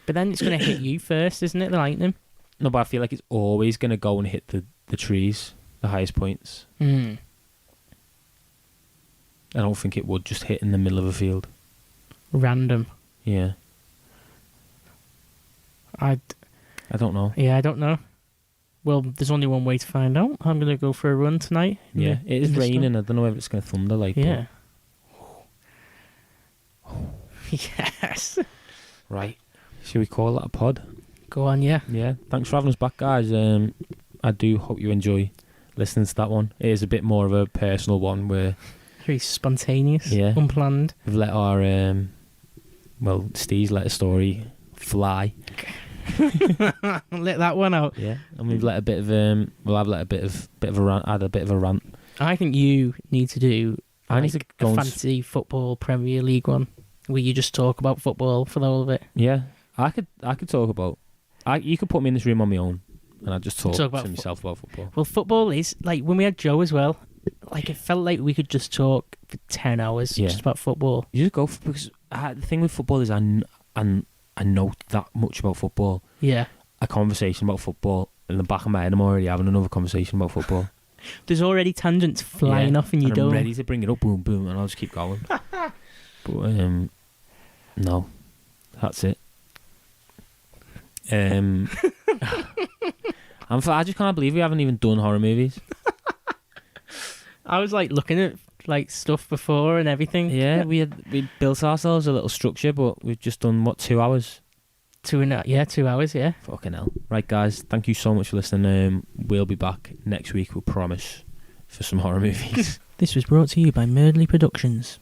But then it's going to hit you first, isn't it, the lightning? No, but I feel like it's always going to go and hit the trees, the highest points. Mm. I don't think it would just hit in the middle of a field. Random. Yeah. I don't know. Yeah, I don't know. Well, there's only one way to find out. I'm going to go for a run tonight. Yeah, it is raining. I don't know if it's going to thunder like that. Yeah. Yes. Right. Should we call that a pod? Go on, yeah. Yeah. Thanks for having us back, guys. I do hope you enjoy listening to that one. It is a bit more of a personal one where... Very spontaneous. Yeah. Unplanned. We've let our... Steve's let a story fly. Let that one out. Yeah, and we've let a bit of I've let a bit of a rant. Add a bit of a rant. I think you need to do. I need to go a fantasy football Premier League one where you just talk about football for the whole of it. Yeah, I could talk about. You could put me in this room on my own, and I'd just talk to myself about football. Well, football is like when we had Joe as well. Like it felt like we could just talk for 10 hours just about football. You just go because the thing with football is I know that much about football. Yeah. A conversation about football in the back of my head, I'm already having another conversation about football. There's already tangents flying off in your dome. I'm ready to bring it up, boom, boom, and I'll just keep going. But no, that's it. I just can't believe we haven't even done horror movies. I was like looking at like stuff before and everything. Yeah, we built ourselves a little structure, but we've just done, what, 2 hours? 2 hours, yeah. Fucking hell. Right, guys, thank you so much for listening. We'll be back next week, we promise, for some horror movies. This was brought to you by Merdley Productions.